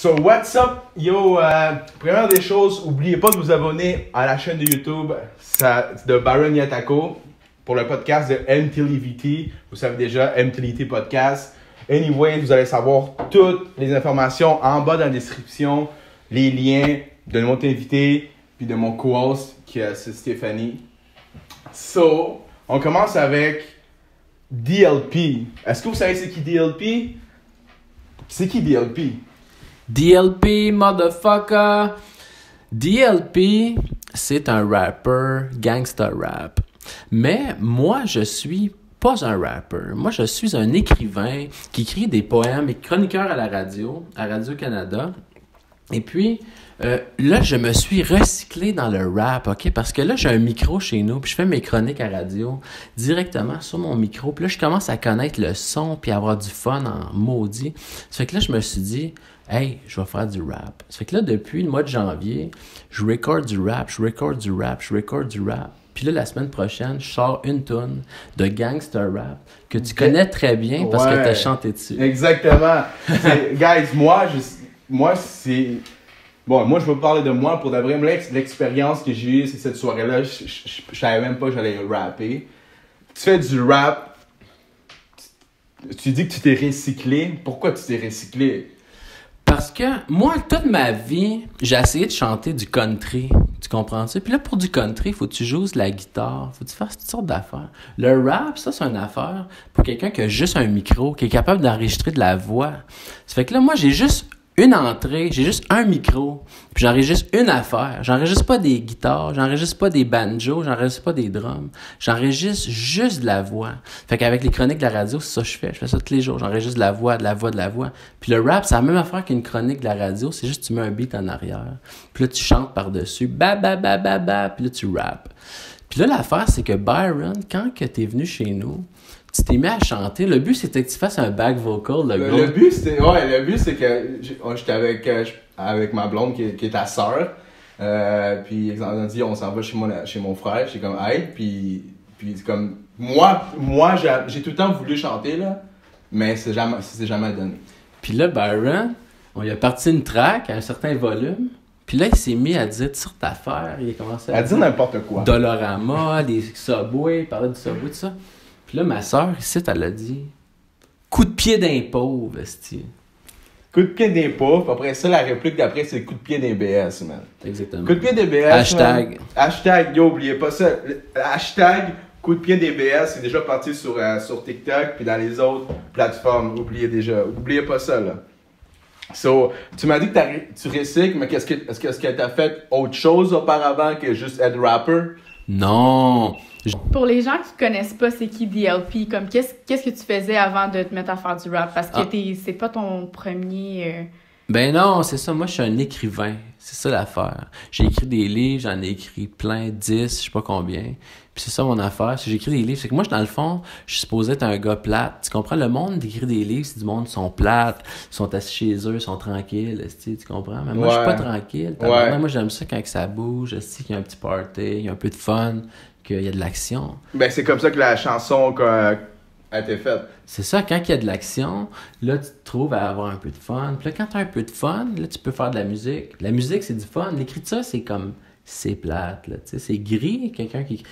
So, what's up, yo? Première des choses, n'oubliez pas de vous abonner à la chaîne de YouTube de Byron Yatako pour le podcast de MTLVT. Vous savez déjà, MTLVT Podcast. Anyway, vous allez savoir toutes les informations en bas dans la description, les liens de mon invité puis de mon co-host qui c'est Stéphanie. So, on commence avec DLP. Est-ce que vous savez c'est qui DLP? C'est qui DLP? DLP, motherfucker! DLP, c'est un rapper gangsta rap. Mais moi, je suis pas un rapper. Moi, je suis un écrivain qui écrit des poèmes et chroniqueur à Radio-Canada. Et puis, là, je me suis recyclé dans le rap, OK? Parce que là, j'ai un micro chez nous, puis je fais mes chroniques à radio directement sur mon micro. Puis là, je commence à connaître le son, puis avoir du fun en maudit. Ça fait que là, je me suis dit, hey, je vais faire du rap. Ça fait que là, depuis le mois de janvier, je record du rap. Puis là, la semaine prochaine, je sors une tune de gangster rap que tu connais très bien parce que tu as chanté dessus. Exactement. Guys, moi, c'est... Bon, moi, je veux parler de moi. Pour de vrai, l'expérience que j'ai eue cette soirée-là, je savais même pas que j'allais rapper. Tu fais du rap, tu dis que tu t'es recyclé. Pourquoi tu t'es recyclé? Parce que moi, toute ma vie, j'ai essayé de chanter du country. Tu comprends-tu? Puis là, pour du country, faut que tu joues de la guitare, faut que tu fasses toutes sortes d'affaires. Le rap, ça, c'est une affaire pour quelqu'un qui a juste un micro, qui est capable d'enregistrer de la voix. Ça fait que là, moi, j'ai juste une entrée, j'ai juste un micro, puis j'enregistre une affaire. J'enregistre pas des guitares, j'enregistre pas des banjos, j'enregistre pas des drums. J'enregistre juste de la voix. Fait qu'avec les chroniques de la radio, c'est ça que je fais. Je fais ça tous les jours. J'enregistre de la voix. Puis le rap, c'est la même affaire qu'une chronique de la radio, c'est juste que tu mets un beat en arrière. Puis là, tu chantes par-dessus. Ba, ba, ba, ba, ba. Puis là, tu rappes. Puis là, l'affaire, c'est que Byron, quand que t'es venu chez nous, tu t'es mis à chanter. Le but, c'était que tu fasses un back vocal. Le but, c'est que j'étais avec ma blonde qui est ta sœur. Puis, on a dit, on s'en va chez mon frère. J'étais comme, hey. Puis c'est comme, moi j'ai tout le temps voulu chanter, là. Mais c'est jamais donné. Puis là, Byron, on lui a parti une track à un certain volume. Puis là, il s'est mis à dire toutes sortes d'affaires. Il a commencé à dire n'importe quoi. Dolorama, des Subway, il parlait du Subway, tout ça. Puis là, ma soeur, ici, elle a dit « Coup de pied d'un pauvre, esti. » Coup de pied d'un pauvre, puis après ça, la réplique d'après, c'est coup de pied d'un BS, man. Exactement. Coup de pied des BS, Hashtag. Man. Hashtag, yo, oubliez pas ça. Hashtag coup de pied des BS, c'est déjà parti sur TikTok, puis dans les autres plateformes. Oubliez pas ça, là. So, tu m'as dit que tu recycles, mais est-ce que t'as fait autre chose auparavant que juste être rapper? Non. Pour les gens qui ne connaissent pas c'est qui DLP, comme qu'est-ce que tu faisais avant de te mettre à faire du rap? Parce que c'est pas ton premier... Ben non, c'est ça. Moi, je suis un écrivain. C'est ça l'affaire. J'ai écrit des livres, j'en ai écrit plein, 10, je sais pas combien. Puis c'est ça mon affaire. Si j'écris des livres, c'est que moi, dans le fond, je suis supposé être un gars plate. Tu comprends? Le monde d'écrire des livres, c'est du monde qui sont plates, ils sont assis chez eux, ils sont tranquilles, tu comprends? Mais moi, je suis pas tranquille. Moi, j'aime ça quand ça bouge, qu'il y a un petit party, il y a un peu de fun, qu'il y a de l'action. Ben, c'est comme ça que la chanson a été faite. C'est ça, quand il y a de l'action, là, tu te trouves à avoir un peu de fun. Puis là, quand tu as un peu de fun, là, tu peux faire de la musique. La musique, c'est du fun. L'écriture, c'est comme... C'est plate, là, tu sais. C'est gris, quelqu'un qui...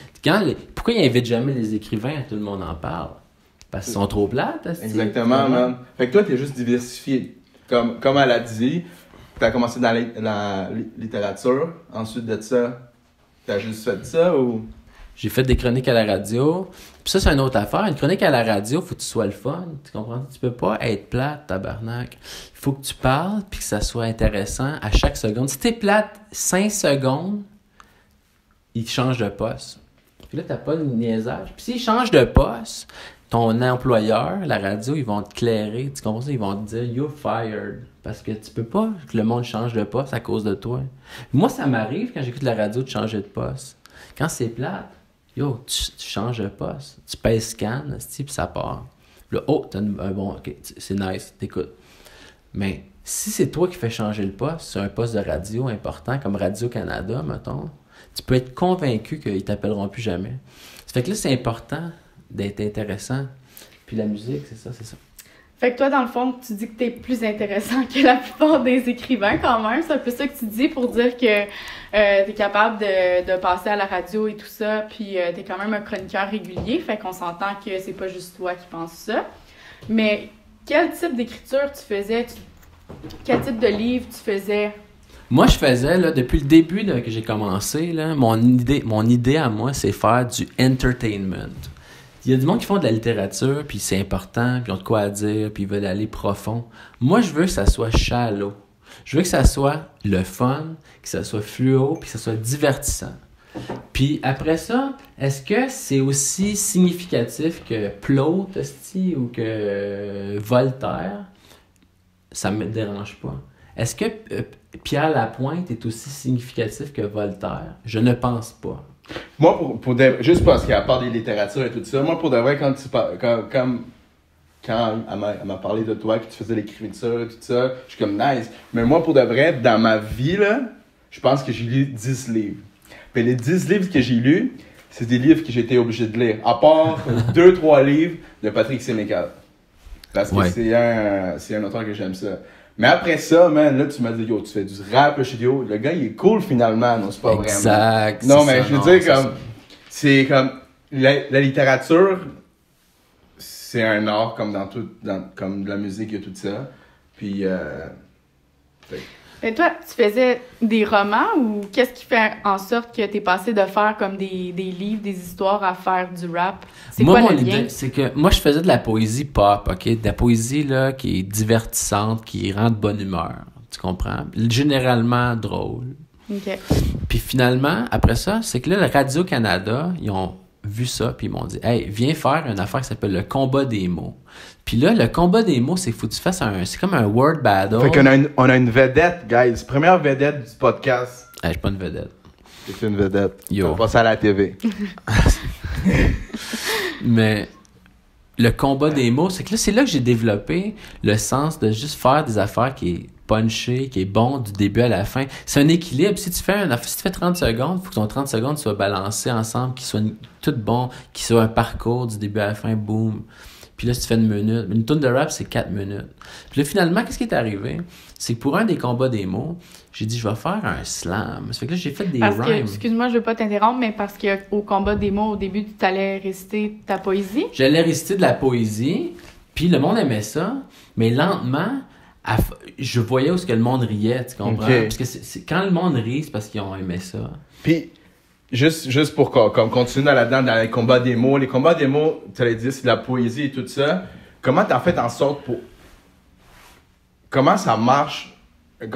Pourquoi ils invitent jamais les écrivains? Tout le monde en parle. Parce qu'ils sont trop plates. Exactement, man. Fait que toi, t'es juste diversifié. Comme elle a dit, t'as commencé dans la littérature. Ensuite de ça, t'as juste fait ça ou... J'ai fait des chroniques à la radio. Puis ça, c'est une autre affaire. Une chronique à la radio, faut que tu sois le fun. Tu comprends? Tu peux pas être plate, tabarnak. Il faut que tu parles puis que ça soit intéressant à chaque seconde. Si t'es plate 5 secondes, il change de poste. Puis là, t'as pas de niaisage. Puis s'il change de poste, ton employeur, la radio, ils vont te clairer. Tu comprends ça? Ils vont te dire « You're fired ». Parce que tu peux pas que le monde change de poste à cause de toi. Moi, ça m'arrive quand j'écoute la radio de changer de poste. Quand c'est plate, yo, tu changes de poste. Tu pèses scan, puis ça part. Là, oh, t'as un bon... OK, c'est nice, t'écoutes. Mais si c'est toi qui fais changer le poste, sur un poste de radio important, comme Radio-Canada, mettons, tu peux être convaincu qu'ils t'appelleront plus jamais. Ça fait que là, c'est important d'être intéressant. Puis la musique, c'est ça. Fait que toi, dans le fond, tu dis que t'es plus intéressant que la plupart des écrivains quand même. C'est un peu ça que tu dis pour dire que t'es capable de passer à la radio et tout ça, puis t'es quand même un chroniqueur régulier. Fait qu'on s'entend que c'est pas juste toi qui penses ça. Mais quel type d'écriture tu faisais? Quel type de livre tu faisais? Moi, je faisais, là, depuis le début là, que j'ai commencé, là, mon idée à moi, c'est faire du entertainment. Il y a du monde qui font de la littérature, puis c'est important, puis ils ont de quoi à dire, puis ils veulent aller profond. Moi, je veux que ça soit shallow. Je veux que ça soit le fun, que ça soit fluo, puis que ça soit divertissant. Puis après ça, est-ce que c'est aussi significatif que Plaute, ou que Voltaire? Ça me dérange pas. Est-ce que Pierre Lapointe est aussi significatif que Voltaire? Je ne pense pas. Moi, juste parce qu'à part des littératures et tout ça, moi, pour de vrai, quand elle m'a parlé de toi, que tu faisais l'écriture et tout ça, je suis comme nice. Mais moi, pour de vrai, dans ma vie, là, je pense que j'ai lu 10 livres. Puis les 10 livres que j'ai lus, c'est des livres que j'ai été obligé de lire. À part 2-3 livres de Patrick Sénécal. Parce que c'est un auteur que j'aime ça. Mais après ça, man, là, tu m'as dit, yo, tu fais du rap, je dis, yo, le gars, il est cool finalement. Non, c'est pas exact, vraiment. Non, mais je veux dire, comme, c'est comme, la littérature, c'est un art comme dans tout, comme la musique et tout ça. Puis, Et toi, tu faisais des romans ou qu'est-ce qui fait en sorte que t'es passé de faire comme des livres, des histoires à faire du rap? C'est moi, quoi mon le lien? idée, c'est que moi, je faisais de la poésie pop, OK? De la poésie, là, qui est divertissante, qui rend de bonne humeur. Tu comprends? Généralement drôle. OK. Puis finalement, après ça, c'est que là, le Radio-Canada, ils ont vu ça, puis ils m'ont dit, hey, viens faire une affaire qui s'appelle le combat des mots. Puis là, le combat des mots, c'est faut que tu fasses c'est comme un word battle. Fait qu'on a une vedette, guys. Première vedette du podcast. Hey, je suis pas une vedette. C'est une vedette. Yo. On passe à la TV. Mais le combat des mots, c'est que là, c'est là que j'ai développé le sens de juste faire des affaires qui est punché, qui est bon du début à la fin. C'est un équilibre. Si tu fais 30 secondes, il faut que ton 30 secondes soit balancé ensemble, qu'il soit tout bon, qu'il soit un parcours du début à la fin, boum. Puis là, si tu fais une minute, une tune de rap, c'est 4 minutes. Puis là, finalement, qu'est-ce qui est arrivé? C'est que pour un des combats des mots, j'ai dit, je vais faire un slam. Ça fait que là, j'ai fait des rhymes. Excuse-moi, je veux pas t'interrompre, mais parce qu'au combat des mots, au début, tu allais réciter ta poésie. J'allais réciter de la poésie, puis le monde aimait ça, mais lentement, je voyais où est-ce que le monde riait, tu comprends? Okay. Parce que quand le monde rit, c'est parce qu'ils ont aimé ça. Puis, juste pour comme continuer là-dedans, dans les combats des mots, tu allais dire, c'est de la poésie et tout ça. Comment t'as fait en sorte pour... Comment ça marche?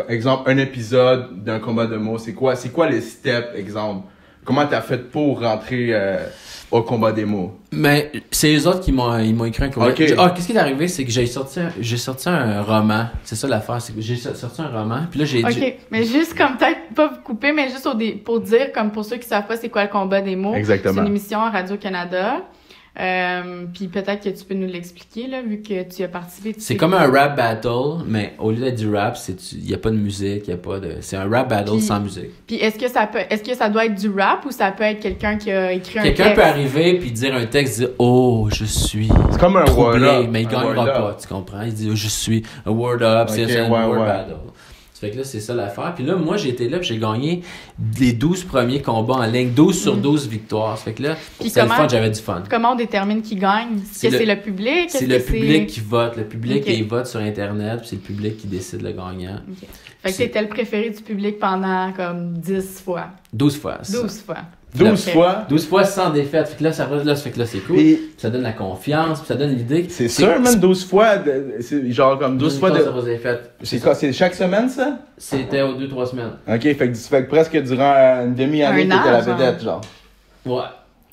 Exemple, un épisode d'un combat de mots, c'est quoi les steps, exemple? Comment t'as fait pour rentrer au combat des mots? Mais c'est eux autres qui m'ont écrit un courriel. Okay. Qu'est-ce qui est arrivé, c'est que j'ai sorti un roman. C'est ça l'affaire, c'est que j'ai sorti un roman. Puis là, j'ai dit... OK, mais juste comme peut-être pas vous couper, mais juste pour dire, comme pour ceux qui savent pas c'est quoi le combat des mots. Exactement. C'est une émission à Radio-Canada. Puis peut-être que tu peux nous l'expliquer, là, vu que tu as participé. C'est comme un rap battle, mais au lieu d'être du rap, il y a pas de musique, c'est un rap battle sans musique. Puis est-ce que ça doit être du rap ou ça peut être quelqu'un qui a écrit un texte? Quelqu'un peut arriver puis dire un texte, dire oh je suis c'est comme un troublé, word up, mais il gagnera pas, tu comprends? Il dit je suis un word up, c'est un word battle. Fait que là, c'est ça l'affaire. Puis là, moi, j'ai été là, puis j'ai gagné les 12 premiers combats en ligne, 12 sur 12 victoires. Fait que là, c'était le fun, j'avais du fun. Comment on détermine qui gagne? C'est le public? C'est le public qui vote. Le public, il vote sur Internet, puis c'est le public qui décide le gagnant. Okay. Fait que c'était le préféré du public pendant comme 10 fois. 12 fois. 12 fois. 12 fois? 12 fois sans défaite. Fait que là, ça fait que là, c'est cool. Et ça donne la confiance, puis ça donne l'idée. C'est sûr, même 12 fois, c'est genre comme 12 fois de... C'est quoi, c'est chaque semaine, ça? C'était aux 2-3 semaines. OK, fait que presque durant une demi-année, t'étais la vedette, genre. Ouais.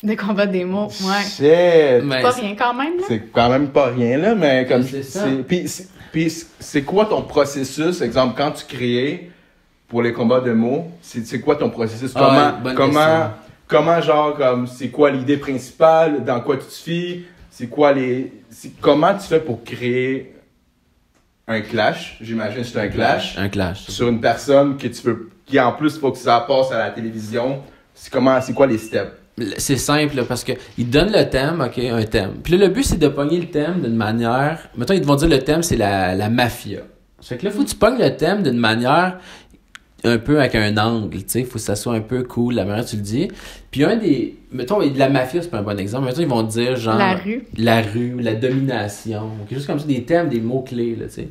Des combats des mots, ouais. Shit! C'est pas rien quand même, là. C'est quand même pas rien, là, mais comme... C'est ça. Puis c'est quoi ton processus, exemple, quand tu crées pour les combats de mots, c'est quoi ton processus? Comment, genre, comme, c'est quoi l'idée principale? Dans quoi tu te fies? Comment tu fais pour créer un clash? J'imagine que c'est un clash. Un clash. Sur une personne que tu veux, qui en plus, faut que ça passe à la télévision. C'est quoi les steps? c'est simple, là, parce que ils donnent le thème, OK, un thème. Puis là, le but, c'est de pogner le thème d'une manière... Mettons, ils vont dire le thème, c'est la mafia. Fait que là, faut que tu pognes le thème d'une manière un peu avec un angle, tu sais. Faut que ça soit un peu cool, la manière dont tu le dis. Puis un des... Mettons, de la mafia, c'est pas un bon exemple. Mettons, ils vont dire genre... La rue, la domination. Quelque chose comme ça, des thèmes, des mots-clés, là, tu sais.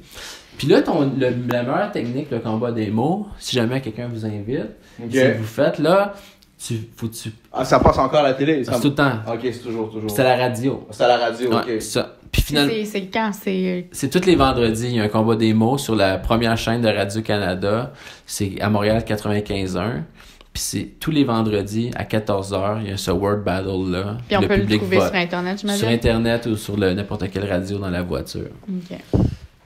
Puis là, la meilleure technique, le combat des mots, si jamais quelqu'un vous invite, c'est que vous faites, là... Ah, ça passe encore à la télé? C'est tout le temps. Ok, c'est toujours. C'est à la radio. C'est à la radio, ok. Ouais, ça. Puis finalement... C'est quand? C'est tous les vendredis. Il y a un combat des mots sur la première chaîne de Radio-Canada. C'est à Montréal 95.1. Puis c'est tous les vendredis à 14h. Il y a ce Word Battle-là. Puis on peut le trouver sur Internet, j'imagine? Sur Internet ou sur n'importe quelle radio dans la voiture. OK.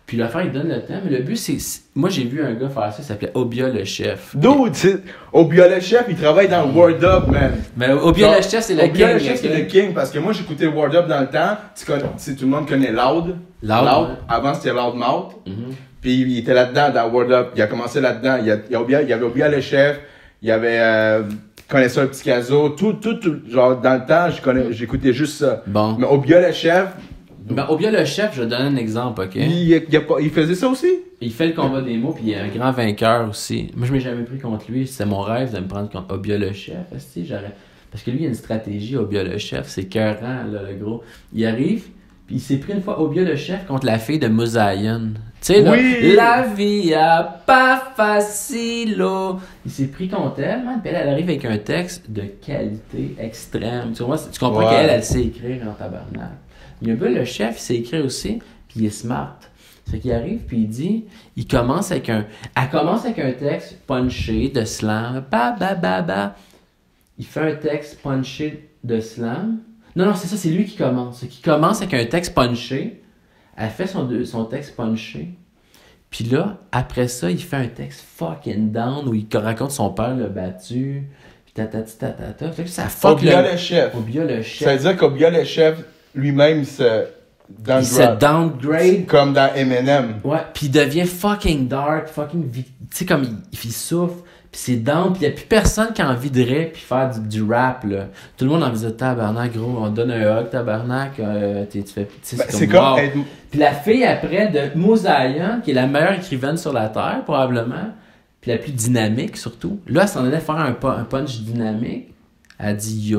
Puis l'affaire, il donne le thème. Le but, c'est... Moi, j'ai vu un gars faire ça, il s'appelait Obia le chef. Dude, Obia le chef, il travaille dans Word Up, man. Mais Obia le chef, c'est le king. Obia le chef, c'est le king, parce que moi, j'écoutais Word Up dans le temps. Tout le monde connaît Loud. Loud. Avant, c'était Loudmouth. Mm-hmm. Puis il était là-dedans, dans Word Up. Il a commencé là-dedans. Il y avait Obia le chef. Il y avait... Connaisseur Petit Caso. Tout, genre, dans le temps, j'écoutais juste ça. Bon. Mais Obia le chef... Ben, Obia le chef, je vais donner un exemple, OK? Il faisait ça aussi? Il fait le combat des mots, puis il est un grand vainqueur aussi. Moi, je m'ai jamais pris contre lui. C'était mon rêve de me prendre contre Obia le chef. Parce que lui, il a une stratégie, Obia le chef. C'est écœurant, là, le gros. Il arrive, puis il s'est pris une fois Obia le chef contre la fille de Mosaïen. Tu sais, là, oui! La vie a pas facile, oh. Il s'est pris contre elle, man. Puis elle arrive avec un texte de qualité extrême. Tu comprends qu'elle sait écrire en tabarnak. Il y a un peu le chef, il sait écrire aussi, puis il est smart. C'est qu'il arrive, puis il dit, elle commence avec un texte punché de slam, Il fait un texte punché de slam. Non, c'est ça, c'est lui qui commence. Il commence avec un texte punché. Elle fait son texte punché. Puis là, après ça, il fait un texte fucking down où il raconte son père l'a battu. Puis tatata. Fait que ça fuck Obia le chef. Obia le chef. Ça veut dire qu'Obia le chef, lui-même, il se downgrade. Comme dans Eminem. Ouais, puis il devient fucking dark, tu sais, comme il souffre, puis c'est down, puis il n'y a plus personne qui a envie de rap puis faire du rap, là. Tout le monde a envie de dire tabarnak, gros, on donne un hug, tabarnak, tu fais, c'est comme... Puis la fille après de Mosaïen, qui est la meilleure écrivaine sur la terre, probablement, puis la plus dynamique surtout, là, elle s'en allait faire un punch dynamique. Elle dit,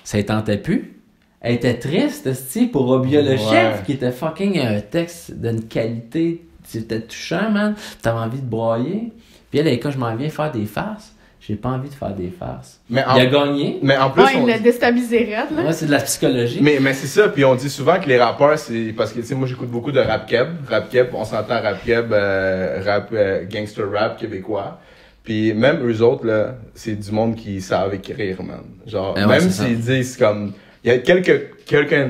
ça ne tentait plus. Elle était triste, pour Obia le chef, qui était fucking un texte d'une qualité, c'était touchant, man. T'avais envie de broyer. Puis elle, quand je m'en viens faire des farces, j'ai pas envie de faire des farces. Il a gagné. Mais en plus, il l'a déstabilisé raide, là. Ouais, c'est de la psychologie. Mais c'est ça, puis on dit souvent que les rappeurs, c'est parce que, tu sais, moi j'écoute beaucoup de rap keb. Rap keb, on s'entend rap keb, gangster rap québécois. Puis même eux autres, là, c'est du monde qui savent écrire, man. Genre, même s'ils disent comme... Il y a quelques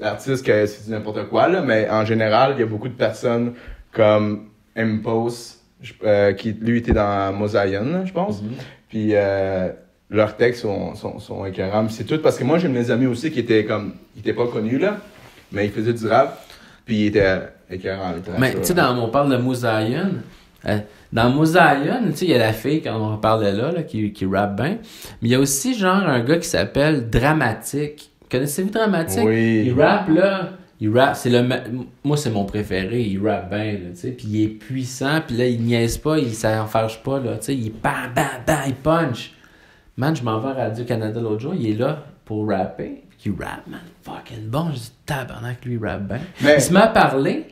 artistes que c'est n'importe quoi, là, mais en général, il y a beaucoup de personnes comme M-Pose, qui lui était dans Mosaïen, je pense. Mm-hmm. Puis leurs textes sont écœurants. C'est tout parce que moi, j'ai mes amis aussi qui étaient comme... Ils étaient pas connus, là, mais ils faisaient du rap, puis ils étaient écœurants. Mais tu sais, on parle de Mosaïen... dans Mosaïen, tu sais, il y a la fille, quand on parlait là, qui rappe bien. Mais il y a aussi, genre, un gars qui s'appelle Dramatique. Connaissez-vous Dramatique? Oui. Il rappe, moi, c'est mon préféré. Il rappe bien, tu sais. Puis il est puissant, puis là, il niaise pas, il s'enfarge pas, là, tu sais. Il bam, il punch. Man, je m'en vais à Radio-Canada l'autre jour, il est là pour rapper. Puis il rappe, man, fucking bon. Je dis, tabarnak, lui, il rappe bien. Il se met à parler.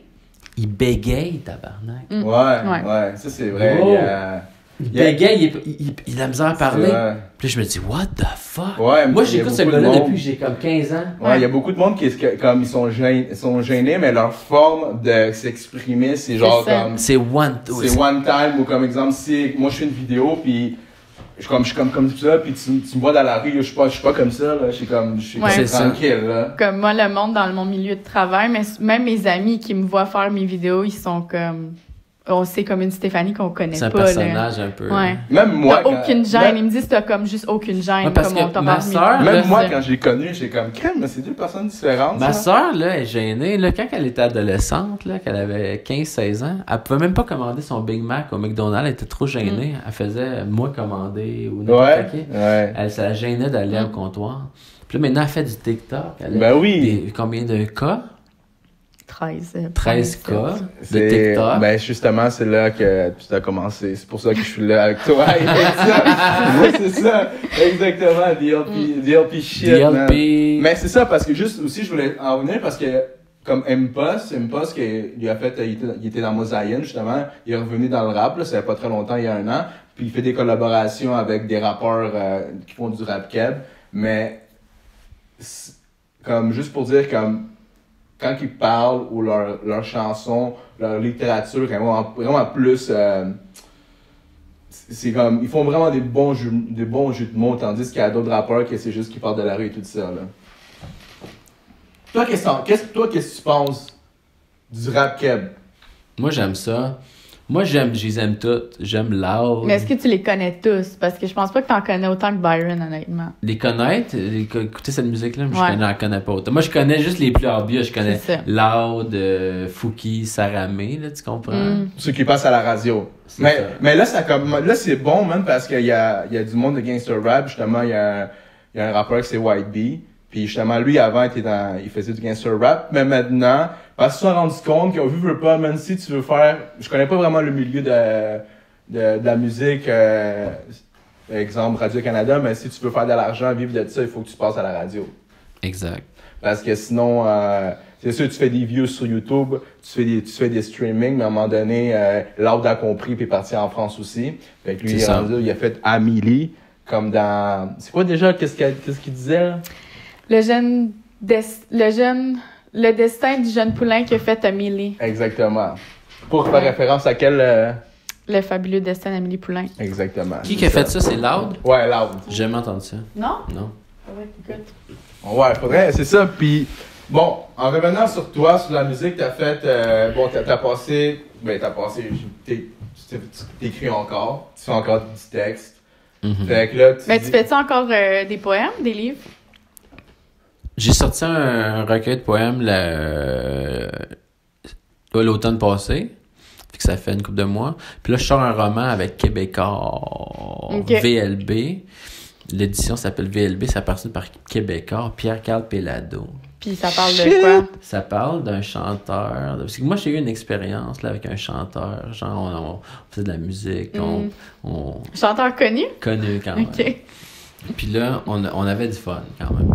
Il bégaye, tabarnak. Ouais, ça c'est vrai. Oh. Il bégaye, il a la misère à parler. Puis je me dis, what the fuck? Ouais, moi, j'écoute ce gars-là depuis que j'ai comme 15 ans. Ouais, il y a beaucoup de monde qui comme ils sont gênés, mais leur forme de s'exprimer, c'est genre comme... C'est one time, ou comme exemple, si moi je fais une vidéo, puis je suis comme ça, puis tu me vois dans la rue, je suis pas comme ça, là, je suis tranquille, là. Comme moi, le monde dans mon milieu de travail, mais même mes amis qui me voient faire mes vidéos, ils sont comme... c'est comme une Stéphanie qu'on connaît C'est un pas. personnage un peu. Ouais. Même moi. T'as aucune gêne. Ils me disent que t'as comme juste aucune gêne. Ouais, parce comme on que t'a ma remis. sœur, Même là, moi, c'est- quand je l'ai connue, j'ai comme crème, mais c'est deux personnes différentes. Ma ça. sœur, là, est gênée. Là, quand elle était adolescente, là, qu'elle avait 15-16 ans, elle pouvait même pas commander son Big Mac au McDonald's. Elle était trop gênée. Elle faisait moi commander ou n'importe Ouais. qui. Ouais. Elle se la gênait d'aller au comptoir. Puis là, maintenant, elle fait du TikTok. Elle a Ben oui. combien de cas? 13. 13 cas de C'est- TikTok. Ben justement, c'est là que tu as commencé. C'est pour ça que je suis là avec toi. Ouais, c'est ça. Exactement. DLP shit, man. DLP. Mais c'est ça, parce que juste aussi, je voulais en revenir parce que comme M-Post, il a fait, il était dans Mosaïen, justement. Il est revenu dans le rap, là. Ça fait pas très longtemps, il y a 1 an. Puis il fait des collaborations avec des rappeurs qui font du rap keb. Mais, comme, juste pour dire, comme, quand ils parlent ou leur chanson, leur littérature est vraiment plus, c'est comme, ils font vraiment des bons jeux de mots, tandis qu'il y a d'autres rappeurs que c'est juste qu'ils parlent de la rue et tout ça, là. Toi, qu'est-ce que tu penses du rap keb? Moi, j'aime ça. Moi, je les aime toutes. J'aime Loud. Mais est-ce que tu les connais tous? Parce que je pense pas que t'en connais autant que Byron, honnêtement. Les connaître, écouter cette musique-là, moi, Ouais. je n'en connais pas autant. Moi, je connais juste les plus obvious. Je connais C'est ça. Loud, Fouki, Saramé, là, tu comprends? Mm. Ceux qui passent à la radio. C'est ça. Mais là, c'est bon, man, parce qu'il y a du monde de gangster rap. Justement, il y a un rappeur qui c'est White Bee. Puis justement, lui, avant, il faisait du gangster rap. Mais maintenant, parce qu'ils se sont rendus compte qu'on veut pas, même si tu veux faire... Je connais pas vraiment le milieu de la musique, exemple Radio-Canada, mais si tu veux faire de l'argent, vivre de ça, il faut que tu passes à la radio. Exact. Parce que sinon, c'est sûr, tu fais des views sur YouTube, tu fais des streamings, mais à un moment donné, Loud a compris puis est parti en France aussi. Fait que lui, C'est ça. il a fait Amélie, comme dans... C'est quoi déjà, qu'est-ce qu'il disait, là? Le destin du jeune poulain qui a fait Amélie. Exactement. Pour faire référence à quel... Le fabuleux destin d'Amélie Poulain. Exactement. Qui a fait ça? C'est Loud? Ouais, Loud. J'ai jamais entendu ça. Non? Non. Ouais, écoute. Ouais, faudrait, c'est ça. Puis, bon, en revenant sur toi, sur la musique, t'as fait... t'as passé... T'écris encore. Tu fais encore du texte. Mhm. Fait que là, Mais tu fais-tu encore des poèmes, des livres? J'ai sorti un recueil de poèmes l'automne passé. Fait que ça fait une couple de mois. Puis là, je sors un roman avec Québécois VLB. L'édition s'appelle VLB, ça appartient par Québécois, Pierre-Carl Pellado. Puis ça parle de quoi? Ça parle d'un chanteur. Parce que moi, j'ai eu une expérience là, avec un chanteur. Genre, on faisait de la musique, on Chanteur connu? connu quand même. Ok. Puis là, on avait du fun quand même.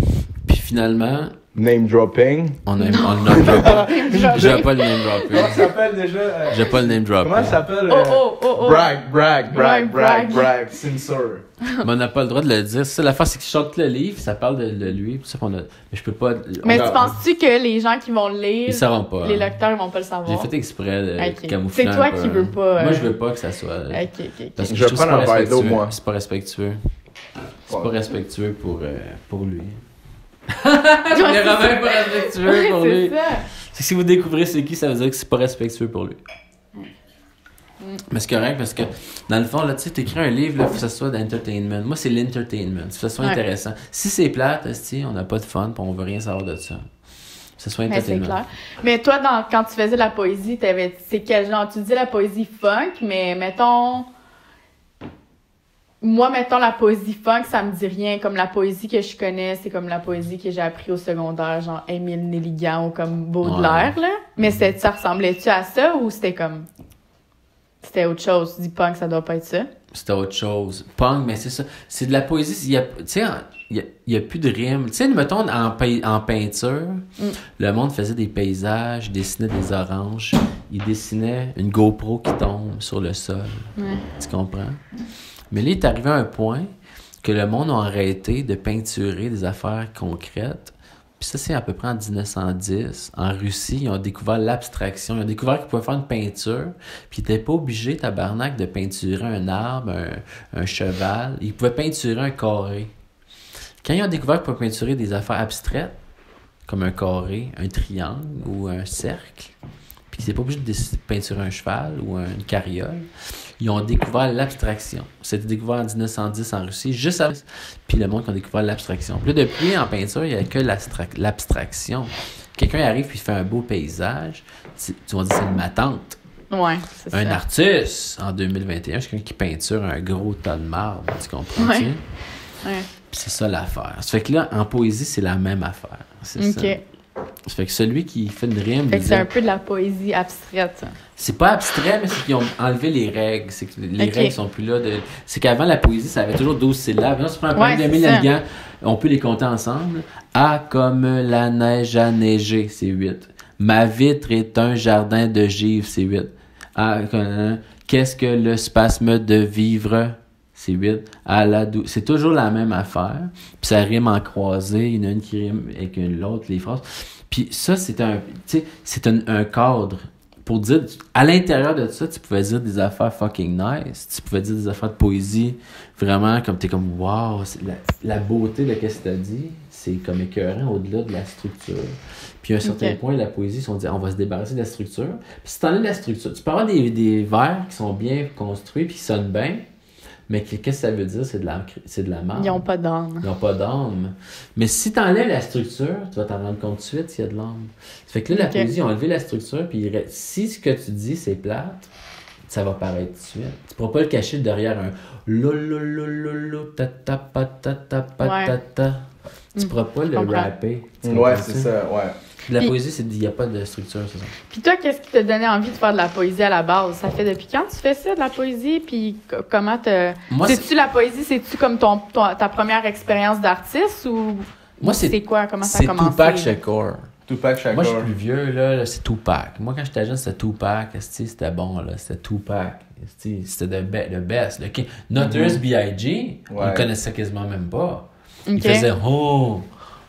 Puis finalement, Name dropping. on a droppé. J'ai pas le name Comment dropping. ça s'appelle déjà? J'ai pas le name Comment ça dropping. s'appelle? Oh. Brag. Censor. Mais on n'a pas le droit de le dire. Ça, l'affaire, c'est que je sorte le livre, ça parle de lui. Puis ça, mais je peux pas. Mais On a- tu penses-tu que les gens qui vont le lire, Ils sauront pas. les lecteurs, ils vont pas le savoir? J'ai fait exprès de Ok. camoufler. C'est toi un peu. qui veux pas, Moi, je veux pas que ça soit. Ok. Parce que Je vais trouve que prendre c'est pas un verre d'eau, respectueux. moi. C'est pas respectueux. C'est Ouais. pas respectueux pour lui. Il est vraiment pas respectueux pour lui. C'est ça. C'est que si vous découvrez c'est qui, ça veut dire que c'est pas respectueux pour lui. Mais c'est correct parce que, dans le fond, là, tu sais, t'écris un livre, il faut que ça soit d'entertainment. Moi, c'est l'entertainment. Que ça soit Ouais. intéressant. Si c'est plate, esti, on n'a pas de fun pis on veut rien savoir de ça. Que ça soit Mais c'est entertainment. clair. Mais toi, quand tu faisais la poésie, c'est quel genre? Tu disais la poésie funk, mais mettons... Moi, mettons, la poésie funk, ça me dit rien. Comme la poésie que je connais, c'est comme la poésie que j'ai appris au secondaire, genre Émile Nelligan ou comme Baudelaire, là. Mais ça ressemblait-tu à ça ou c'était comme... C'était autre chose? Tu dis punk, ça doit pas être ça? C'était autre chose. Punk, mais c'est ça. C'est de la poésie. Tu sais, il y a plus de rimes. Tu sais, mettons, en peinture, le monde faisait des paysages, il dessinait des oranges, il dessinait une GoPro qui tombe sur le sol. Ouais. Tu comprends? Mais là, il est arrivé à un point que le monde a arrêté de peinturer des affaires concrètes. Puis ça, c'est à peu près en 1910. En Russie, ils ont découvert l'abstraction. Ils ont découvert qu'ils pouvaient faire une peinture. Puis ils n'étaient pas obligés, tabarnak, de peinturer un arbre, un cheval. Ils pouvaient peinturer un carré. Quand ils ont découvert qu'ils pouvaient peinturer des affaires abstraites, comme un carré, un triangle ou un cercle, puis Ils n'étaient pas obligés de peinturer un cheval ou une carriole. Ils ont découvert l'abstraction. C'était découvert en 1910 en Russie, juste avant. Puis le monde qui a découvert l'abstraction. Puis là, depuis, en peinture, il n'y a que l'abstraction. Quelqu'un arrive puis il fait un beau paysage. Tu vas dire, c'est une matante. Ouais, c'est ça. Un artiste, en 2021, c'est quelqu'un qui peinture un gros tas de marbre. Tu comprends? Ouais. Tu sais? Ouais. Puis c'est ça l'affaire. Ça fait que là, en poésie, c'est la même affaire. C'est ça. Ça fait que celui qui fait une rime... Fait que c'est un peu de la poésie abstraite, ça. C'est pas abstrait, mais c'est qu'ils ont enlevé les règles. C'est que les règles sont plus là. C'est qu'avant, la poésie, ça avait toujours 12 syllabes. Là, si tu prends un poème de Milligans, on peut les compter ensemble. A comme la neige a neigé, c'est 8. Ma vitre est un jardin de givre, c'est 8. Qu'est-ce que le spasme de vivre? C'est 8. C'est toujours la même affaire. Puis ça rime en croisé. Il y en a une qui rime avec l'autre, les phrases. Puis ça, c'est un cadre. Pour dire, à l'intérieur de ça, tu pouvais dire des affaires fucking nice. Tu pouvais dire des affaires de poésie. Vraiment, comme t'es comme, wow, la beauté de ce que t'as dit, c'est comme écœurant au-delà de la structure. Puis à un certain point, la poésie, ils se sont dit, on va se débarrasser de la structure. Puis si t'enlèves la structure, tu peux avoir des vers qui sont bien construits puis qui sonnent bien, mais qu'est-ce que ça veut dire? C'est de la merde. Ils n'ont pas d'âme. Ils n'ont pas d'âme. Mais si tu enlèves la structure, tu vas t'en rendre compte tout de suite s'il y a de l'âme. Ça fait que là, la poésie, ils ont enlevé la structure, puis si ce que tu dis, c'est plate, ça va paraître tout de suite. Tu ne pourras pas le cacher derrière un lololololo, ta patata. Tu ne pourras pas le rapper. Ouais, c'est ça, ouais. La poésie, il n'y a pas de structure, c'est ça. Puis toi, qu'est-ce qui t'a donné envie de faire de la poésie à la base? Ça fait depuis quand tu fais ça, de la poésie? Puis comment C'est-tu la poésie, c'est-tu comme ta première expérience d'artiste ou moi, c'est quoi? Comment ça a commencé? C'est Tupac Shakur. Tupac Shakur. Moi, je suis plus vieux, là c'est Tupac. Moi, quand j'étais jeune, c'était Tupac. C'était bon, là. C'était Tupac. C'était le best. Notorious B.I.G., on le connaissait quasiment même pas. Il faisait «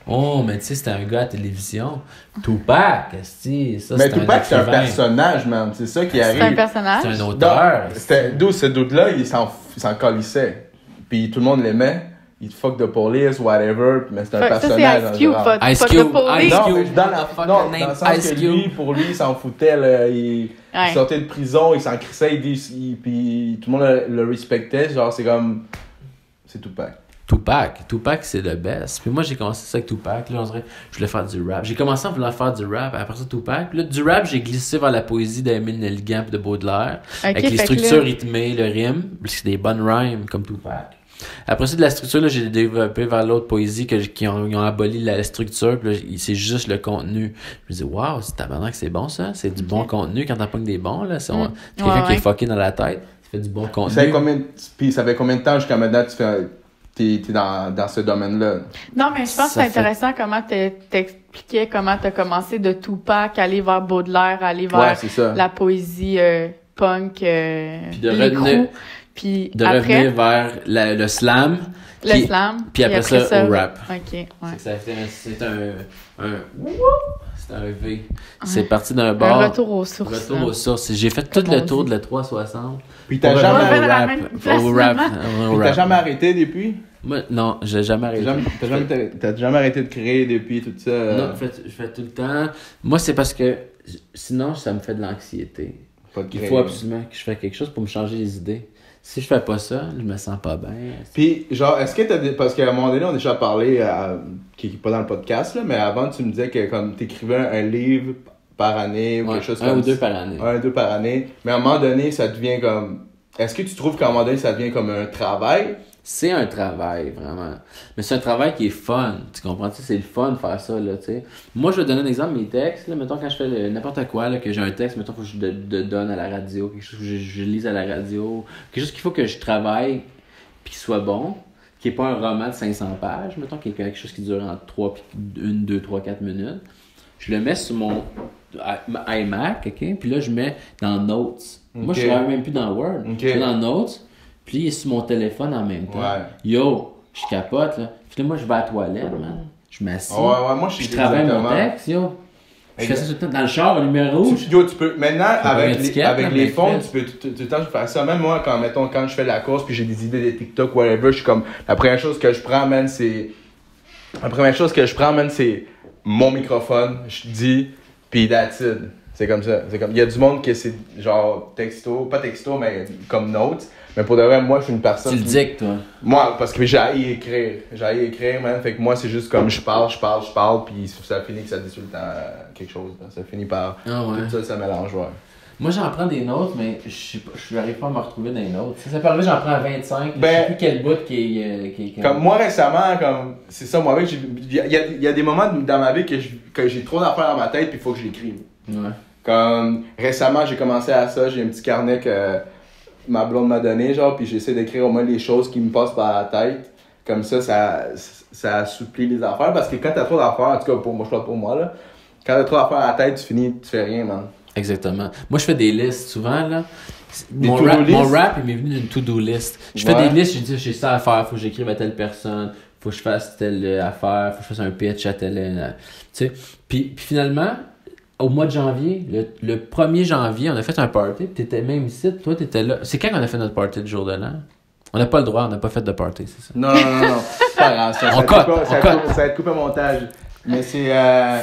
Oh, mais tu sais, c'était un gars à la télévision. Tupac, ça, mais Tupac, c'est un personnage, man. C'est ça qui arrive. C'est un personnage? C'est un auteur. D'où ce doute-là, il s'en calissait. Puis tout le monde l'aimait. Il fuck the police, whatever. Mais c'est un personnage. Ça, c'est Ice Cube, pas Ice Cube. Dans le sens que lui, pour lui, il s'en foutait. Là, il sortait de prison, il s'en crissait. Puis tout le monde le respectait. Genre, c'est comme... C'est Tupac. Tupac, c'est le best. Puis moi, j'ai commencé ça avec Tupac. Là, on dirait, je voulais faire du rap. J'ai commencé en voulant faire du rap. Après ça, Tupac. Là, du rap, j'ai glissé vers la poésie d'Émile Nelligan et de Baudelaire. Avec les structures rythmées, le rime. C'est des bonnes rhymes comme Tupac. Après ça, de la structure, là, j'ai développé vers l'autre poésie qui ont aboli la structure. Puis là, c'est juste le contenu. Je me dis, waouh, c'est tabarnak, c'est bon ça. C'est du bon contenu quand t'en pognes des bons. Là. C'est quelqu'un qui est fucké dans la tête. Tu fais du bon contenu. Ça fait combien de temps jusqu'à maintenant t'es dans ce domaine-là? Non, mais je pense que c'est intéressant comment t'expliquais comment t'as commencé de Tupac, aller vers Baudelaire, aller vers la poésie punk, l'écrou. Puis revenir vers le slam. Puis après ça, au rap. OK, ouais. C'est un V. C'est parti d'un bar. Un retour aux sources. J'ai fait tout le tour de la 360. Puis t'as jamais T'as jamais arrêté depuis? Moi, non, j'ai jamais arrêté. T'as jamais arrêté de créer depuis tout ça? Non, je fais tout le temps. Moi, c'est parce que sinon, ça me fait de l'anxiété. Il faut absolument que je fasse quelque chose pour me changer les idées. Si je fais pas ça, je me sens pas bien. Puis, genre, est-ce que parce qu'à un moment donné, on a déjà parlé, qui n'est pas dans le podcast, là, mais avant, tu me disais que comme t'écrivais un livre par année ou quelque chose comme ça. Un ou deux par année. Un ou deux par année. Mais à un moment donné, ça devient comme... Est-ce que tu trouves qu'à un moment donné, ça devient comme un travail? C'est un travail, vraiment. Mais c'est un travail qui est fun. Tu comprends? C'est le fun de faire ça, là, tu sais. Moi, je vais te donner un exemple, mes textes, là. Mettons, quand je fais n'importe quoi, là, que j'ai un texte, mettons, il faut que je le donne à la radio, quelque chose que je lise à la radio, quelque chose qu'il faut que je travaille, puis qu'il soit bon, qui n'est pas un roman de 500 pages, mettons, qui est quelque chose qui dure entre 1, 2, 3, 4 minutes. Je le mets sur mon iMac, OK? Puis là, je mets dans Notes. Okay. Moi, je ne travaille même plus dans Word. Okay. Je mets dans Notes. Puis il est sur mon téléphone en même temps. Ouais. Yo, je capote, là. Puis là, moi, je vais à la toilette, man. Je m'assis. Moi, je travaille mon texte, yo. Je fais ça tout le temps dans le char, le numéro rouge. Yo, tu peux. Maintenant, avec les fonds, tu peux tout le temps faire ça. Même moi, quand je fais la course, puis j'ai des idées de TikTok, whatever, je suis comme. La première chose que je prends, man, c'est mon microphone. Je dis, puis that's it. C'est comme ça. C'est comme, il y a du monde qui c'est genre texto, pas texto, mais comme notes. Mais pour de vrai, moi, je suis une personne. Tu le dictes, toi. Moi, parce que j'ai haï écrire, man. Fait que moi, c'est juste comme je parle, puis ça finit que ça dit tout le temps quelque chose. Là. Ça finit par. Ah ouais. Tout ça mélange, ouais. Moi, j'en prends des notes, mais je n'arrive pas à me retrouver dans les notes. Ça peut arriver, j'en prends à 25. Ben, je sais plus quel bout qui est comme moi, récemment, comme c'est ça, moi, avec, il y a des moments dans ma vie que j'ai trop d'affaires dans ma tête, puis il faut que je l'écrive. Ouais. Comme récemment, j'ai commencé à ça, j'ai un petit carnet que ma blonde m'a donné, genre, puis j'essaie d'écrire au moins les choses qui me passent par la tête. Comme ça assouplit les affaires, parce que quand t'as trop d'affaires, en tout cas, moi, je parle pour moi, là, quand t'as trop d'affaires à la tête, tu fais rien, man. Exactement. Moi, je fais des listes souvent, là. Mon to-do rap, il m'est venu d'une to-do list. Je fais des listes, je dis, j'ai ça à faire, faut que j'écrive à telle personne, faut que je fasse telle affaire, faut que je fasse un pitch à telle... tu sais. Puis finalement, au mois de janvier, le 1er janvier, on a fait un party, puis t'étais même ici, toi, t'étais là. C'est quand qu'on a fait notre party de jour de l'an? On n'a pas le droit, on n'a pas fait de party, c'est ça? Non. C'est pas grave, ça va être coupé au montage. Mais c'est.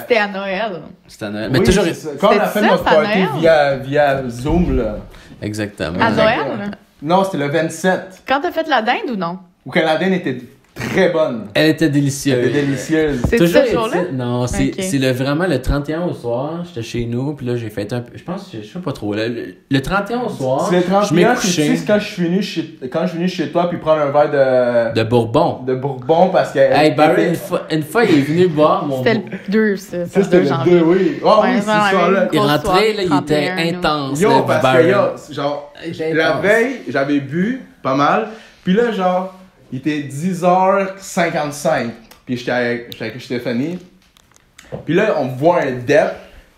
C'était à Noël. C'était à Noël. Oui, Mais toujours. quand on a fait notre party via Zoom, là. Exactement. À Noël? Non, c'était le 27. Quand t'as fait la dinde ou non? Où que la dinde était très bonne. Elle était délicieuse. Elle était délicieuse. C'est Toujours ce jour-là? Non, c'est Ok. vraiment le 31 au soir, j'étais chez nous, puis là j'ai fait un peu, je sais pas trop, le 31 au soir, C'est le je m'ai 31, couché c'est quand je suis venu chez toi puis prendre un verre de Bourbon. de Bourbon parce que. Hey Barry, une fois il est venu boire mon C'était le 2, ça. Ça, c'était le 2, oui. Oh oui, c'est ça, là. Il rentrait, là, il était 31, intense. Yo, là, parce Barry. que, yo, genre, la veille, j'avais bu pas mal. Puis là, genre, il était 10h55. Puis j'étais avec Stéphanie. Puis là, on voit un dep.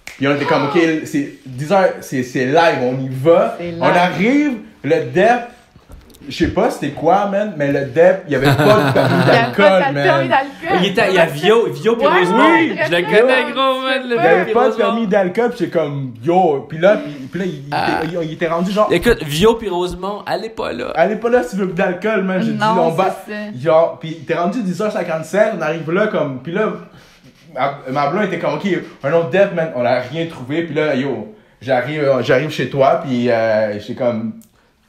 Puis on était comme, ok, c'est 10h, c'est live, on y va. C'est live. On arrive, le dep, je sais pas c'était quoi, man, mais le dep, il y avait pas de permis d'alcool, man. Il y a Vio Pirosmo. oui, Je le connais, gros, man. Il y avait pas de permis d'alcool, puis j'étais comme, yo. Puis là, il était rendu genre. Écoute, Vio Pirosmo, elle est pas là. Allez pas là si tu veux plus d'alcool, man. J'ai dit, Non, on bat. c'est ça. Genre, pis t'es rendu 10h57, on arrive là comme. Pis là, ma blonde était comme, ok, un autre dev, man, on a rien trouvé. Pis là, yo, j'arrive chez toi, pis j'étais comme.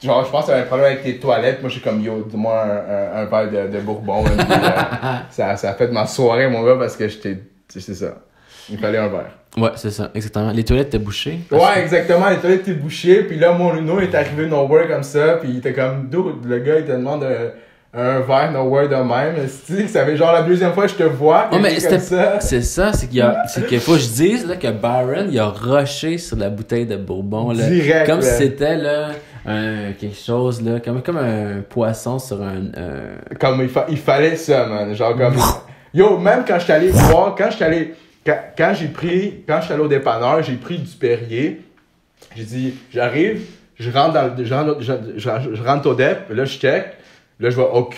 Genre, je pense que t'avais un problème avec tes toilettes. Moi, j'étais comme, yo, dis-moi un verre de Bourbon. Man, pis, ça a fait ma soirée, mon gars, parce que c'est ça. Il fallait un verre. Ouais, c'est ça, exactement. Les toilettes étaient bouchées. Ouais, exactement, les toilettes étaient bouchées, puis là, mon Uno est arrivé nowhere comme ça, puis il était comme, dude, le gars, il te demande un verre nowhere de même, tu ça fait genre la deuxième fois que je te vois, Oh, mais comme ça. c'est ça, c'est qu'il faut que je dise là, que Byron, il a rushé sur la bouteille de Bourbon. Là, Direct, comme là. si c'était là, quelque chose, là, comme un poisson sur un... Comme il fallait ça, man, genre comme... Yo, même quand j'étais allé voir, quand j'étais allé au dépanneur, j'ai pris du Perrier, j'ai dit, j'arrive, je rentre au dep, là, je check, là, je vois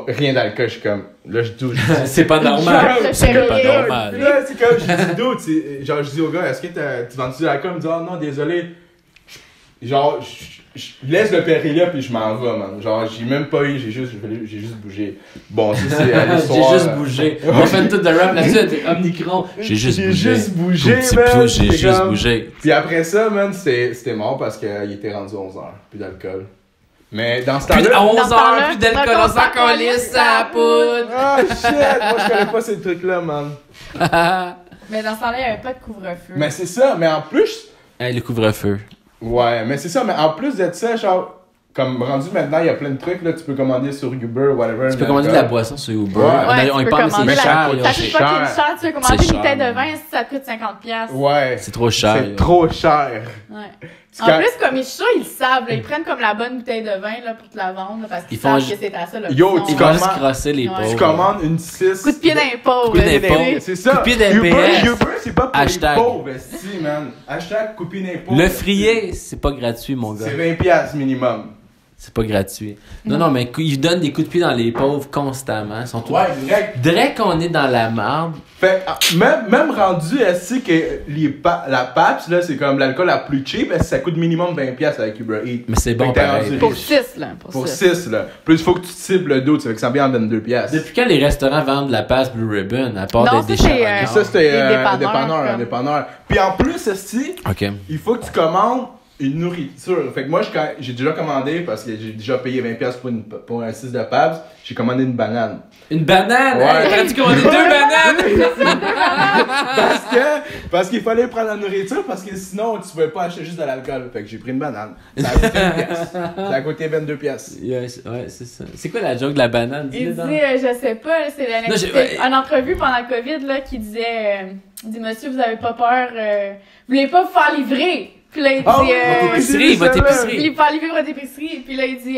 rien d'alcool, je suis comme, là, je dis, c'est pas normal. C'est pas normal. Là, c'est comme, j'ai dit, dude, genre, je dis au gars, est-ce que tu vends du alcool? Il me dit, oh non, désolé. Genre, je laisse le Perrier là, puis je m'en vais, man. Genre, j'ai même pas eu, j'ai juste bougé. Bon, ça, c'est l'histoire. J'ai juste bougé. On fait tout de rap là-dessus, Omnicron. J'ai juste bougé. Man. J'ai juste bougé. Puis après ça, man, c'était mort parce qu'il était rendu 11h. Plus d'alcool. Mais dans ce Puis temps-là. à Dans ce 11h, temps-là, plus d'alcool, on s'en calisse à la poudre. Ah, shit! Moi, je connais pas ces trucs-là, man. Mais dans ce temps-là, il n'y avait pas de couvre-feu. Mais c'est ça, mais en plus. Hey, le couvre-feu. Ouais, mais c'est ça, mais en plus de ça, genre, comme rendu maintenant, il y a plein de trucs, là, tu peux commander sur Uber, whatever. Tu peux commander de la boisson sur Uber. Ouais, On tu y peux parle, mais c'est commander cher. la- là, Ça c'est- coûte pas qu'il est cher, tu veux commander C'est une bouteille cher, de vin, ça te coûte 50$. Ouais. C'est trop cher. C'est trop cher. Ouais. Tu En quand- plus, comme ils sont, ils le savent, là, ils prennent comme la bonne bouteille de vin là, pour te la vendre là, parce qu'ils Ils font savent ju- que c'est à ça le Yo, fond. Ils Comment- vont juste crosser les Ouais. pauvres. Tu commandes une 6. Coup de pied d'impôt. Coup de pied d'impôt. C'est ça. Coup de pied Uber, d'MPS. Uber, c'est pas pour Hashtag. les pauvres, esti, man. Hashtag coupé d'impôt. Le frier, c'est pas gratuit, mon gars. C'est 20$ minimum. C'est pas gratuit. Non, mais ils donnent des coups de pied dans les pauvres constamment. Ils sont tous... Ouais, direct. Direct qu'on est dans la marde. Fait même rendu ainsi que la PAPS, là, c'est comme l'alcool la plus cheap, ça coûte minimum 20$ avec Uber Eats. Mais c'est bon pareil. Pour 6, là. Pour 6, là. Plus il faut que tu cibles le dos, tu fais que ça vient en 22$. Depuis quand les restaurants vendent de la passe Blue Ribbon, à part Non, d'être des ça, c'est, charognards? Ça, c'était dépanneurs, un dépanneur. Puis en plus, esti, OK. il faut que tu commandes une nourriture. Fait que moi, j'ai déjà commandé, parce que j'ai déjà payé 20$ pour un 6 de Pabs, j'ai commandé une banane. Une banane? Ouais. Hey, t'aurais dû commander 2 bananes! Parce qu'il fallait prendre la nourriture, parce que sinon, tu pouvais pas acheter juste de l'alcool. Fait que j'ai pris une banane. Ça a coûté 1$. Ça a coté 22$. Yes, ouais, c'est ça. C'est quoi la joke de la banane? Il Dis-le dit, donc. je sais pas, c'est une entrevue pendant le COVID là, qui disait, il dit, monsieur, vous avez pas peur, vous voulez pas vous faire livrer? Puis là, il dit, votre épicerie. Il faire livrer votre épicerie. Puis là, il dit,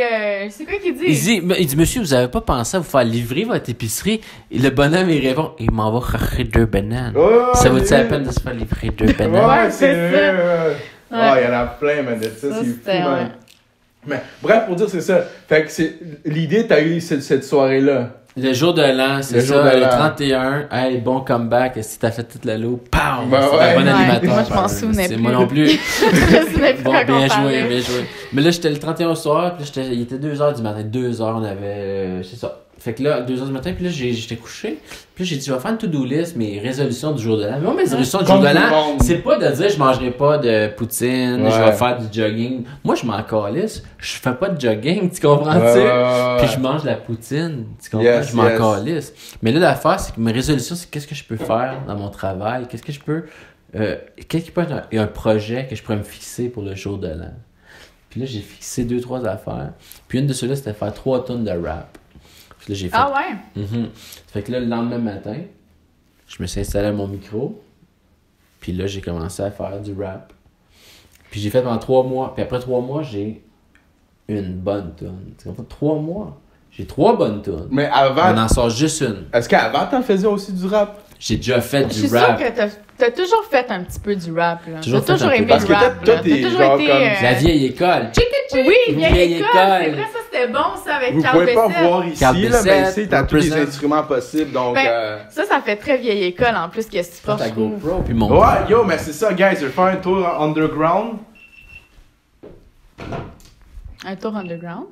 c'est quoi qu'il dit? Il dit, monsieur, vous avez pas pensé à vous faire livrer votre épicerie? Et le bonhomme, il répond, il m'en va chercher 2 bananes. Oh, ça vaut-tu la peine de se faire livrer 2 bananes? Ouais, c'est ça. Oh, il y en a plein, man, de ça, c'est fou, man. Mais bref, pour dire, c'est ça. Fait que c'est l'idée, t'as eu cette soirée-là. Le jour de l'an, c'est ça, le 31. Hey, bon comeback. Si t'as fait toute la loupe, pow! Ben c'est ouais. un bon animateur. Moi, je m'en souvenais plus. Moi non plus. Je me souvenais plus Bon, quand bien on joué, parlait. bien joué. Mais là, j'étais le 31 au soir, puis là, il était 2h du matin. 2h, on avait. C'est ça. Fait que là, 2h du matin, puis là, j'étais couché. Puis là, j'ai dit, je vais faire une to-do list, mes résolutions du jour de l'an. Mais moi, mes résolutions du jour de l'an, c'est pas de dire, je mangerai pas de poutine, je vais faire du jogging. Moi, je m'en calisse. Je fais pas de jogging, tu comprends-tu? Puis je mange de la poutine, tu comprends? Yes, je m'en calisse. Mais là, l'affaire, c'est que mes résolutions, c'est qu'est-ce que je peux faire dans mon travail? Qu'est-ce que je peux. Qu'est-ce qui peut être un projet que je pourrais me fixer pour le jour de l'an? Puis là, j'ai fixé 2-3 affaires. Puis une de ceux-là, c'était faire 3 tonnes de rap. Puis là, j'ai fait. Ah ouais? Fait que là, le lendemain matin, je me suis installé à mon micro. Puis là, j'ai commencé à faire du rap. Puis j'ai fait pendant 3 mois. Puis après 3 mois, j'ai une bonne tune. Tu comprends? 3 mois. J'ai 3 bonnes tunes. Mais avant. On en sort juste une. Est-ce qu'avant, t'en faisais aussi du rap? J'ai déjà fait Je du suis sûre rap. que t'as toujours fait un petit peu du rap, là. Toujours T'as toujours fait un aimé peu. Parce le que rap, toi, là. t'es T'as toujours genre été... comme La vieille école. Oui, vieille Vieille école. école. C'est vrai, ça, c'était bon, ça, avec Vous Carl pouvez pas Bessette. voir ici, Carl là, mais Bessette, ici, t'as tous les represent. instruments possibles, donc... Ben, ça fait très vieille école, en plus, qu'est-ce que tu Prends penses, ta je trouve. GoPro puis mon. Ouais, yo, mais c'est ça, guys, je vais faire un tour underground. Un tour underground.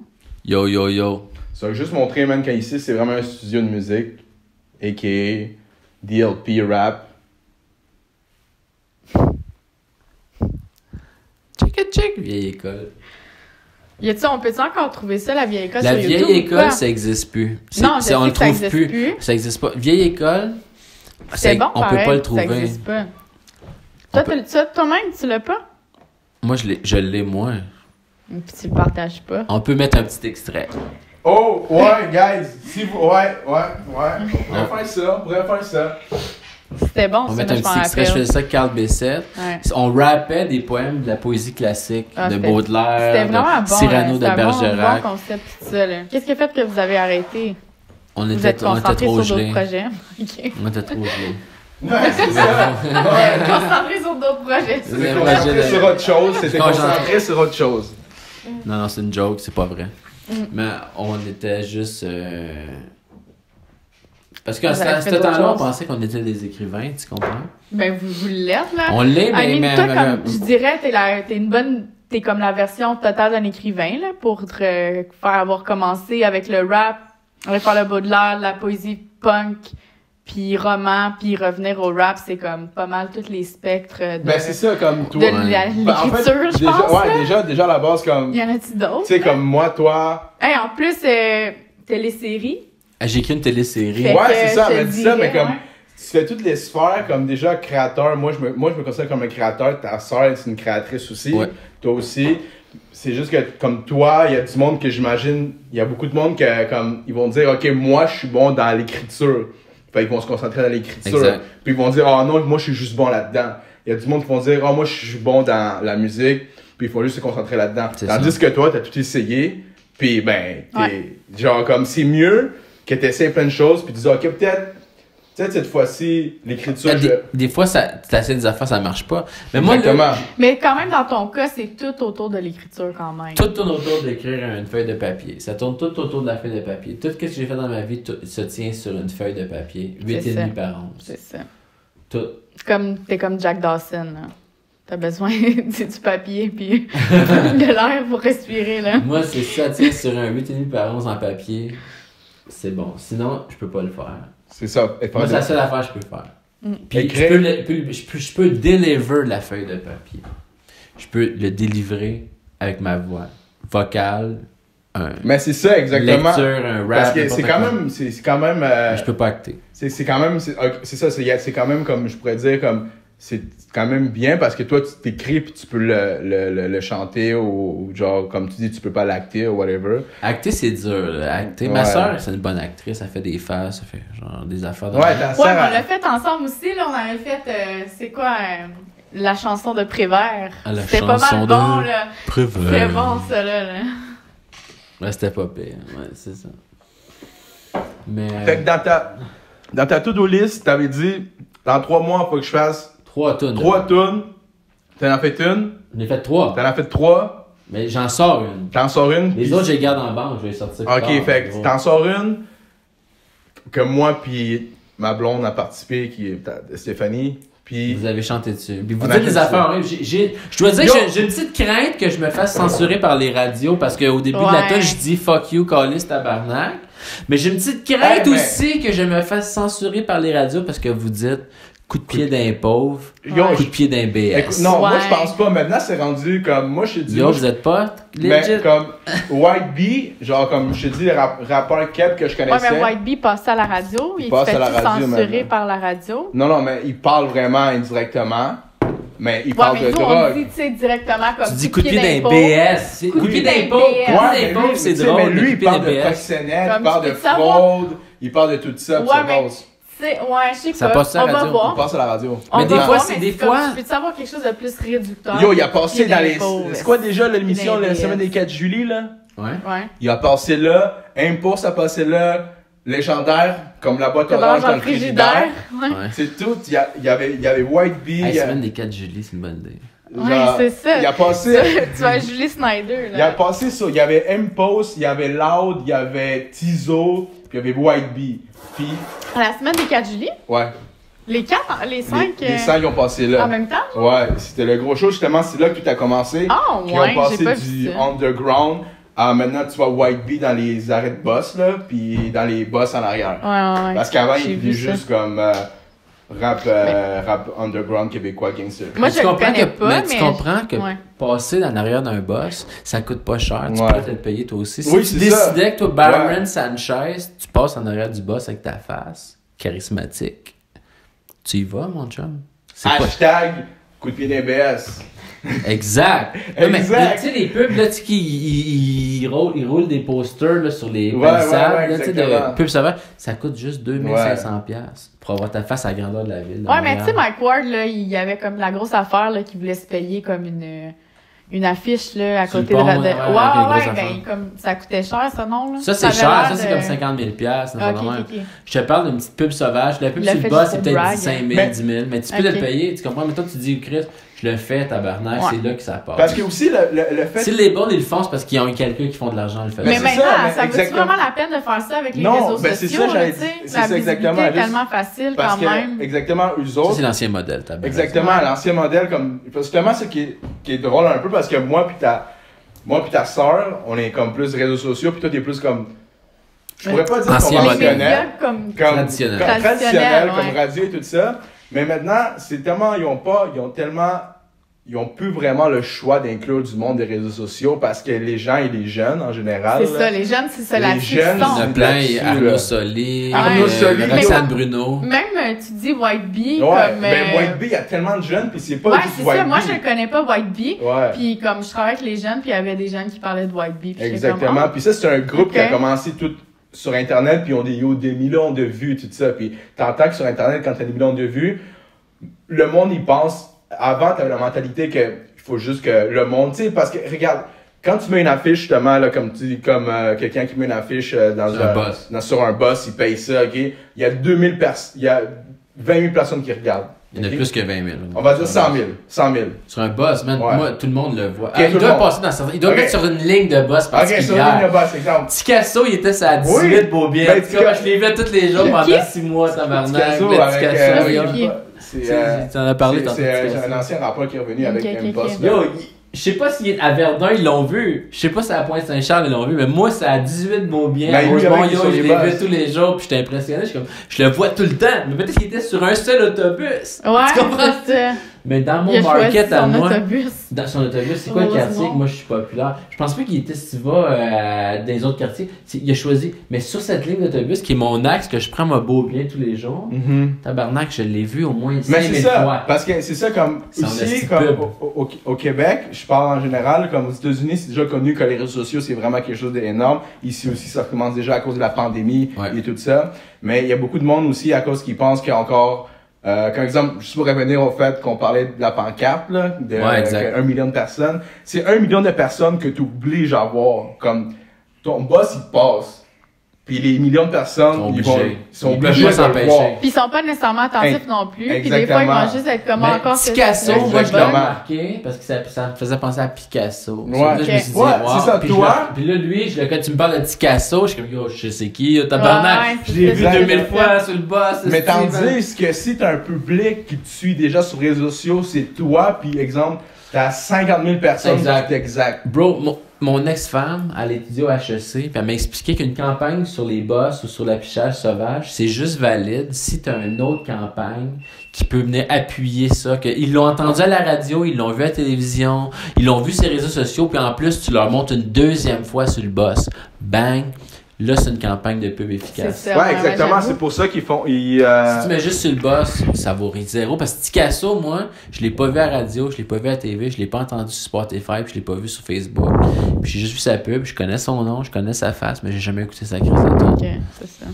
Yo, yo, yo. Ça va juste montrer, man, qu'ici, c'est vraiment un studio de musique, a.k.a. DLP Rap. Check, vieille école. On peut-tu encore trouver ça, la vieille école, La sur vieille YouTube, ou école, quoi? ça existe plus. Non, je sais on que le ça trouve existe plus. Ça existe pas. Vieille école, C'est bon, on pareil, peut pas le ça trouver. existe pas. On Toi, toi-même, tu l'as pas? Moi, je l'ai moins. Puis tu le partages pas. On peut mettre un petit extrait. Oh, ouais, guys, si vous... Ouais. On pourrait faire ça. C'était bon, On ça, va mettre moi, un je m'en petit extrait. Je rappelle. faisais ça avec Carl Bessette. Ouais. On rappait des poèmes de la poésie classique, Ah, de c'était Baudelaire, vraiment de bon. Cyrano de C'était un Bergerac. bon concept, tout ça, là. Qu'est-ce qui a fait que vous avez arrêté? On Vous était êtes concentré trop sur d'autres gelés. projets? OK. On était trop gelés. Ouais, c'est ça. Concentré sur d'autres projets. C'était concentré sur autre chose. C'était concentré sur autre chose. Non, c'est une joke, c'est pas vrai. Mais on était juste... Parce qu'à Vous avez ce fait d'autres temps-là, on choses. pensait qu'on était des écrivains, tu comprends? Ben, vous l'êtes, là. On l'est, I mean, mais... toi, comme, je dirais, t'es une bonne... T'es comme la version totale d'un écrivain, là, pour te faire avoir commencé avec le rap, avec faire le Baudelaire, la poésie punk, puis roman, puis revenir au rap, c'est comme pas mal tous les spectres de... Ben, c'est ça, comme toi. de ouais. l'écriture, je déjà, pense, là. déjà, à la base, comme... Y en a-tu d'autres? Tu sais, comme moi, toi... Hey, en plus, télésérie. J'ai écrit une télésérie. Fait Ouais, que c'est ça, je te mais dis ça, mais dirais, comme... ouais. Tu fais toutes les sphères, comme déjà créateur. Moi, je me considère comme un créateur. Ta soeur, c'est une créatrice aussi. Ouais. Toi aussi. C'est juste que, comme toi, il y a du monde que j'imagine... Il y a beaucoup de monde que, comme... Ils vont dire, OK, moi, je suis bon dans l'écriture. Fait qu'ils vont se concentrer dans l'écriture. Exact. Puis ils vont dire, ah non, moi, je suis juste bon là-dedans. Il y a du monde qui vont dire, ah moi, je suis bon dans la musique. Puis il faut juste se concentrer là-dedans. C'est Tandis ça. que toi, t'as tout essayé. Puis, ben, t'es... Ouais. Genre, comme, c'est mieux que t'essaies plein de choses. Puis tu dis, OK, peut-être... Peut-être cette fois-ci, l'écriture... Des fois, t'essaies des affaires, ça marche pas. Mais moi, mais quand même, dans ton cas, c'est tout autour de l'écriture quand même. Tout tourne autour d'écrire une feuille de papier. Ça tourne tout autour de la feuille de papier. Tout ce que j'ai fait dans ma vie se tient sur une feuille de papier. 8,5 par 11. C'est ça. Tout. T'es comme Jack Dawson, là. T'as besoin du papier puis de l'air pour respirer, là. Moi, c'est ça, tient sur un 8,5 par 11 en papier. C'est bon. Sinon, je peux pas le faire. C'est ça. Moi, c'est la seule affaire que je peux faire. Puis Écrire. je peux deliver la feuille de papier. Je peux le délivrer avec ma voix. Vocale, mais c'est ça, exactement. Lecture, un rap. Parce que c'est quand même... je peux pas acter. C'est quand même... C'est ça, c'est quand même comme, je pourrais dire, comme... C'est quand même bien parce que toi, tu t'écris puis tu peux le chanter ou genre, comme tu dis, tu peux pas l'acter ou whatever. Acter, c'est dur. Là. Acter. Ma soeur, c'est une bonne actrice. Elle fait des faces, elle fait genre des affaires de... Ouais, ta soeur... Ouais, mais on l'a fait ensemble aussi. Là, on avait fait... c'est quoi... la chanson de Prévert. C'était pas mal bon, là. Prévert. C'était bon, ça, là. Ouais, c'était pas pire. Ouais, c'est ça. Mais... Fait que dans ta to-do list, t'avais dit, dans 3 mois, il faut que je fasse... 3 tunes. 3 tunes. T'en as fait une. J'en ai fait 3. T'en as fait 3. Mais j'en sors une. T'en sors une. Les autres, je les garde en banque. Je vais les sortir plus Ok, tard, fait que t'en sors une. Que moi puis ma blonde a participé, qui est Stéphanie. Puis vous avez chanté dessus. Puis vous dites des affaires horribles. Je dois dire que j'ai une petite crainte que je me fasse censurer par les radios parce qu'au début de la tune, je dis fuck you, calice, tabarnak. Mais j'ai une petite crainte aussi que je me fasse censurer par les radios parce que vous dites coup de pied d'un pauvre, coup de pied d'un BS. Écoute, non, moi je pense pas. Maintenant c'est rendu comme. Moi je te dis. Yo, vous êtes pas legit. Mais comme White Bee, genre comme je te dis, le rappeur Keb que je connaissais. Ouais, mais White Bee passait à la radio. Il se fait censurer par la radio. Non, mais il parle vraiment indirectement. Mais il parle de drogue. On dit, tu sais, directement comme. Tu dis coup de pied d'un BS. Coup de pied d'un pauvre. Ouais, c'est drôle. Mais lui, il parle de professionnel, il parle de fraude, il parle de tout ça. Ouais, je sais ça pas. Passe à la radio. Il passe à la radio. Mais des fois, c'est des fois. Tu peux savoir quelque chose de plus réducteur. Yo, il a passé dans les. C'est quoi déjà l'émission la semaine des 4 juillet, là? Ouais. Il a passé là. Impulse a passé là. Légendaire, comme la boîte orange dans le frigidaire. Ouais. C'est tout. Il y avait White Bee. La semaine des 4 juillet, c'est une bonne idée. Ouais, c'est ça. Il a passé. Tu vois Julie Snyder, là. Il a passé ça. Il y avait Impulse, il y avait Loud, il y avait Tizo, puis il y avait White Bee. Puis. À la semaine des 4 juillet? Ouais. Les 4, les 5? Les 5 ont passé là. En même temps? Ouais, c'était le gros show. Justement, c'est là que tout a commencé. Ah, ouais, puis on passé j'ai pas du vu ça. underground à maintenant, tu vois White Bee dans les arrêts de boss, là, puis dans les boss en arrière. Ouais. Parce qu'avant, il vu était juste comme rap underground québécois gangster. Moi, je le connais pas, mais tu comprends que passer dans l'arrière d'un boss, ça coûte pas cher. Tu peux te le payer toi aussi. Si tu décidais que toi, Byron Sanchez, tu passes en arrière du boss avec ta face charismatique, tu y vas, mon chum. Hashtag coup de pied d'un BS. Exact. Non, mais tu sais, les pubs, là, ils roulent des posters là, sur les palissades de pubs sauvages. Ça coûte juste 2500$ pour avoir ta face à la grandeur de la ville. Ouais, mais tu sais, Mike Ward, là, il y avait comme la grosse affaire là, qui voulait se payer comme une affiche là, à côté de la. Ouais, comme ça coûtait cher, ça, non? Là? Ça, c'est cher. Ça, c'est comme 50 000$. Je te parle d'une petite pub sauvage. La pub sur le bas, c'est peut-être 5 000, 10 000. Mais tu peux le payer. Tu comprends? Mais toi, tu dis, Chris, je le fais, tabarnak, c'est là que ça passe. Parce que aussi, le fait. Si les bons, ils le font, c'est parce qu'ils ont quelqu'un qui font de l'argent, le fait. Mais maintenant, ça vaut vraiment la peine de faire ça avec les réseaux sociaux? C'est exactement. C'est tellement facile quand même. Exactement, eux autres. Ça, c'est l'ancien modèle, tabarnak. Exactement, l'ancien modèle. Justement, ce qui est drôle un peu, parce que moi puis ta sœur, on est comme plus réseaux sociaux, puis toi, t'es plus comme. Je pourrais pas dire conventionnel. Comme traditionnel, comme radio et tout ça. Mais maintenant, ils ont plus vraiment le choix d'inclure du monde des réseaux sociaux parce que les gens et les jeunes en général. C'est ça, les jeunes, c'est ça la fiction. Il y en a plein, Arnaud Soli, Roxane Bruno. Même, tu dis White Bee. Mais White Bee, il y a tellement de jeunes, puis c'est pas juste c'est White ça. Bee. Moi, je ne connais pas White Bee. Puis comme je travaille avec les jeunes, puis il y avait des jeunes qui parlaient de White Bee. Exactement. Puis ça, c'est un groupe qui a commencé tout sur Internet, puis ils ont des millions de vues, tout ça. Puis t'entends que sur Internet, quand t'as des millions de vues, le monde, il pense. Avant, t'avais la mentalité que il faut juste que le monde, tu sais, parce que regarde, quand tu mets une affiche, justement, là, comme quelqu'un qui met une affiche sur un bus, il paye ça, ok? Il y a 20 000 personnes qui regardent. Il y en a plus que 20 000. On va dire 100 000. 100 000. Sur un boss, man, Ouais. moi, tout le monde le voit. Okay, Il doit passer dans certains... Il doit mettre sur une ligne de boss particulière. Ok, sur une ligne de boss, exemple. Ticasso, il était à 18 Oui. Beaubien. Ben, Je l'ai vu tous les jours pendant 6 mois, tabarnak. Ticasso Le avec... Ticasso, tu en as parlé tantôt. C'est un ancien rappeur qui est revenu avec un boss. Yo, je sais pas si à Verdun ils l'ont vu. Je sais pas si à Pointe-Saint-Charles ils l'ont vu, mais moi c'est à 18 Beaubien. Ben, lui, Bon, avec yo, sur je les l'ai bus. vu tous les jours, puis j'étais impressionné. Je le vois tout le temps. Mais peut-être qu'il était sur un seul autobus. Ouais, Tu comprends? c'est ça. Mais dans Il mon a choisi market à son moi, autobus. dans son autobus, c'est quoi le Heureusement. quartier que moi je suis populaire? Je pense pas qu'il était si va dans les autres quartiers. Il a choisi. Mais sur cette ligne d'autobus qui est mon axe que je prends ma Beaubien tous les jours, tabarnak, je l'ai vu au moins 5 Mais 000 c'est ça, fois. parce que c'est ça comme C'est en aussi esti comme pub. au Québec, je parle en général, comme aux États-Unis, c'est déjà connu que les réseaux sociaux c'est vraiment quelque chose d'énorme. Ici aussi, ça commence déjà à cause de la pandémie Ouais. et tout ça. Mais il y a beaucoup de monde aussi à cause qu'ils pensent qu'il y a encore comme exemple, juste pour revenir au fait qu'on parlait de la pancarte, là, de Ouais, exact. 1 million de personnes, c'est 1 million de personnes que tu obliges à voir. Comme ton boss, il passe. Puis les millions de personnes, ils sont Ils peuvent obligés pas de le s'empêcher. voir. Puis ils sont pas nécessairement attentifs non plus. Puis des fois, ils Exactement. vont juste être comme Mais encore Picasso, moi je l'ai Exactement. remarqué parce que ça me faisait penser à Picasso. Ouais. Là, je me suis dit, Ouais, wow. c'est ça, Puis toi? Puis là, lui, quand tu me parles de Picasso, je suis comme, yo, je sais qui, yo, tabarnak. Ouais, Je l'ai vu c'est 2000 ça. fois sur le boss. Mais esti, man. tandis que si t'as un public qui te suit déjà sur les réseaux sociaux, c'est toi, puis exemple, t'as 50 000 personnes Exact. qui t'exactent. Bro, mon ex-femme, elle étudie au HEC, puis elle m'a expliqué qu'une campagne sur les boss ou sur l'affichage sauvage, c'est juste valide si t'as une autre campagne qui peut venir appuyer ça. Que ils l'ont entendu à la radio, ils l'ont vu à la télévision, ils l'ont vu sur les réseaux sociaux, puis en plus, tu leur montres une deuxième fois sur le boss. Bang! Là, c'est une campagne de pub efficace. C'est ça. Ouais, exactement, j'avoue. c'est pour ça qu'ils font. Si tu mets juste sur le boss, ça vaut zéro. Parce que Ticasso, moi, je l'ai pas vu à la radio, je l'ai pas vu à la TV, je l'ai pas entendu sur Spotify, puis je l'ai pas vu sur Facebook. Puis j'ai juste vu sa pub, je connais son nom, je connais sa face, mais j'ai jamais écouté sa crise de ton. Ok, c'est ça.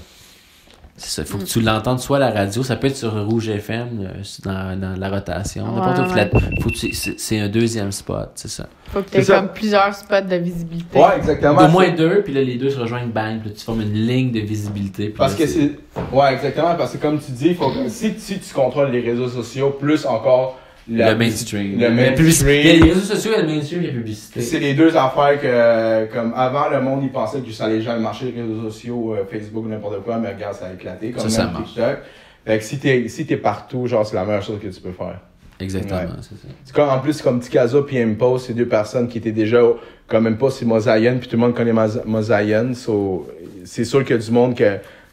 C'est ça, faut que tu l'entendes soit à la radio, ça peut être sur Rouge FM, dans la rotation. N'importe où, Ouais. faut que c'est un deuxième spot, c'est ça. Faut que tu aies C'est ça. comme plusieurs spots de visibilité. Ouais, exactement. Au moins deux, puis là, les deux se rejoignent, bang, puis là, tu formes une ligne de visibilité. Puis Parce là, que c'est. Ouais, exactement, parce que comme tu dis, si tu contrôles les réseaux sociaux, plus encore le mainstream. Le La publicité. Il y a mainstream. les réseaux sociaux et le mainstream, il y a la publicité. C'est les deux affaires que, comme avant, le monde, il pensait que ça allait jamais marcher, les réseaux sociaux, Facebook, n'importe quoi, mais regarde, ça a éclaté, comme Ça même marche. TikTok. Fait que si t'es partout, genre, c'est la meilleure chose que tu peux faire. Exactement, Ouais. c'est ça. C'est comme, en plus, comme Ticazo puis Impose, c'est deux personnes qui étaient déjà, comme Impose, c'est Mosaïen, puis tout le monde connaît Mosaïen, so, c'est sûr qu'il y a du monde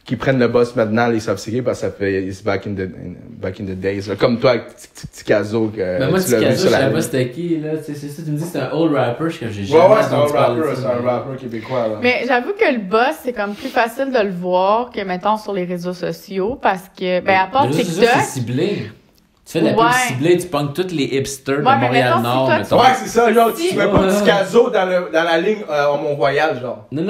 qui prennent le boss maintenant, les subsidiés, parce que ça fait, it's back in the days, là. Comme toi, avec Ticazo, que Mais moi, tu l'as vu Ticazo, sur je la savais pas ligne. c'était qui, là. C'est ça, tu me dis que c'est un old rapper, que j'ai Ouais, jamais ouais, c'est un entendu parler de rapper, ça. c'est un rapper québécois, là. Mais j'avoue que le boss, c'est comme plus facile de le voir que, mettons, sur les réseaux sociaux parce que, ben, à part Les réseaux sociaux, TikTok. c'est ciblé. Tu fais de la pub Ouais. ciblée, tu pognes tous les hipsters de Ouais, mais Montréal-Nord, mettons, si toi, mettons. Ouais, c'est ça, genre, Si- tu mets pas Ticazo dans la ligne au Mont-Royal, genre. Non,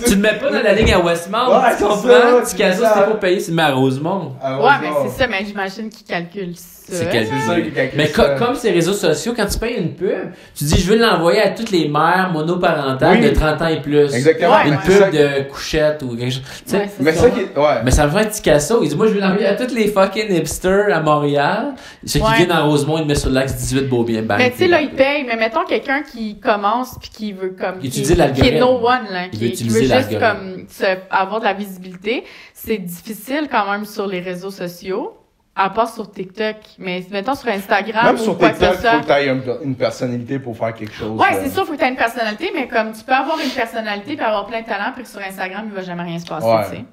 tu le mets pas dans la ligne à Westmount, Ouais, tu c'est comprends? ça, Ticazo, c'est ça. c'était pour payer, c'est le à Rosemont. Ouais, mais c'est ça, mais j'imagine qu'ils calculent ça. C'est C'est ça qui calcule Mais ça. comme ces réseaux sociaux, quand tu payes une pub, tu dis je veux l'envoyer à toutes les mères monoparentales Oui. de 30 ans et plus. Exactement. Ouais, Une ouais. C'est ça pub de couchette ou quelque chose. Tu sais, Ouais, c'est Mais ça qui est, ouais. mais ça me fait un petit casso. Il dit moi je veux l'envoyer à toutes les fucking hipsters à Montréal. Ceux qui Ouais. viennent à Rosemont, ils le mettent sur l'axe 18 Beaubien. Bang. Mais tu sais, là, ils payent. Mais mettons quelqu'un qui commence puis qui veut comme. Il qui utilise l'algorithme. Qui est no one, là. Il veut Qui utiliser veut juste l'algorithme. comme avoir de la visibilité. C'est difficile quand même sur les réseaux sociaux. À part sur TikTok. Mais mettons sur Instagram Même ou sur quoi que TikTok, ce soit. faut que tu aies une personnalité pour faire quelque chose. Ouais, c'est sûr, faut que tu aies une personnalité, mais comme tu peux avoir une personnalité puis avoir plein de talent, puis sur Instagram, il va jamais rien se passer, Ouais. tu sais.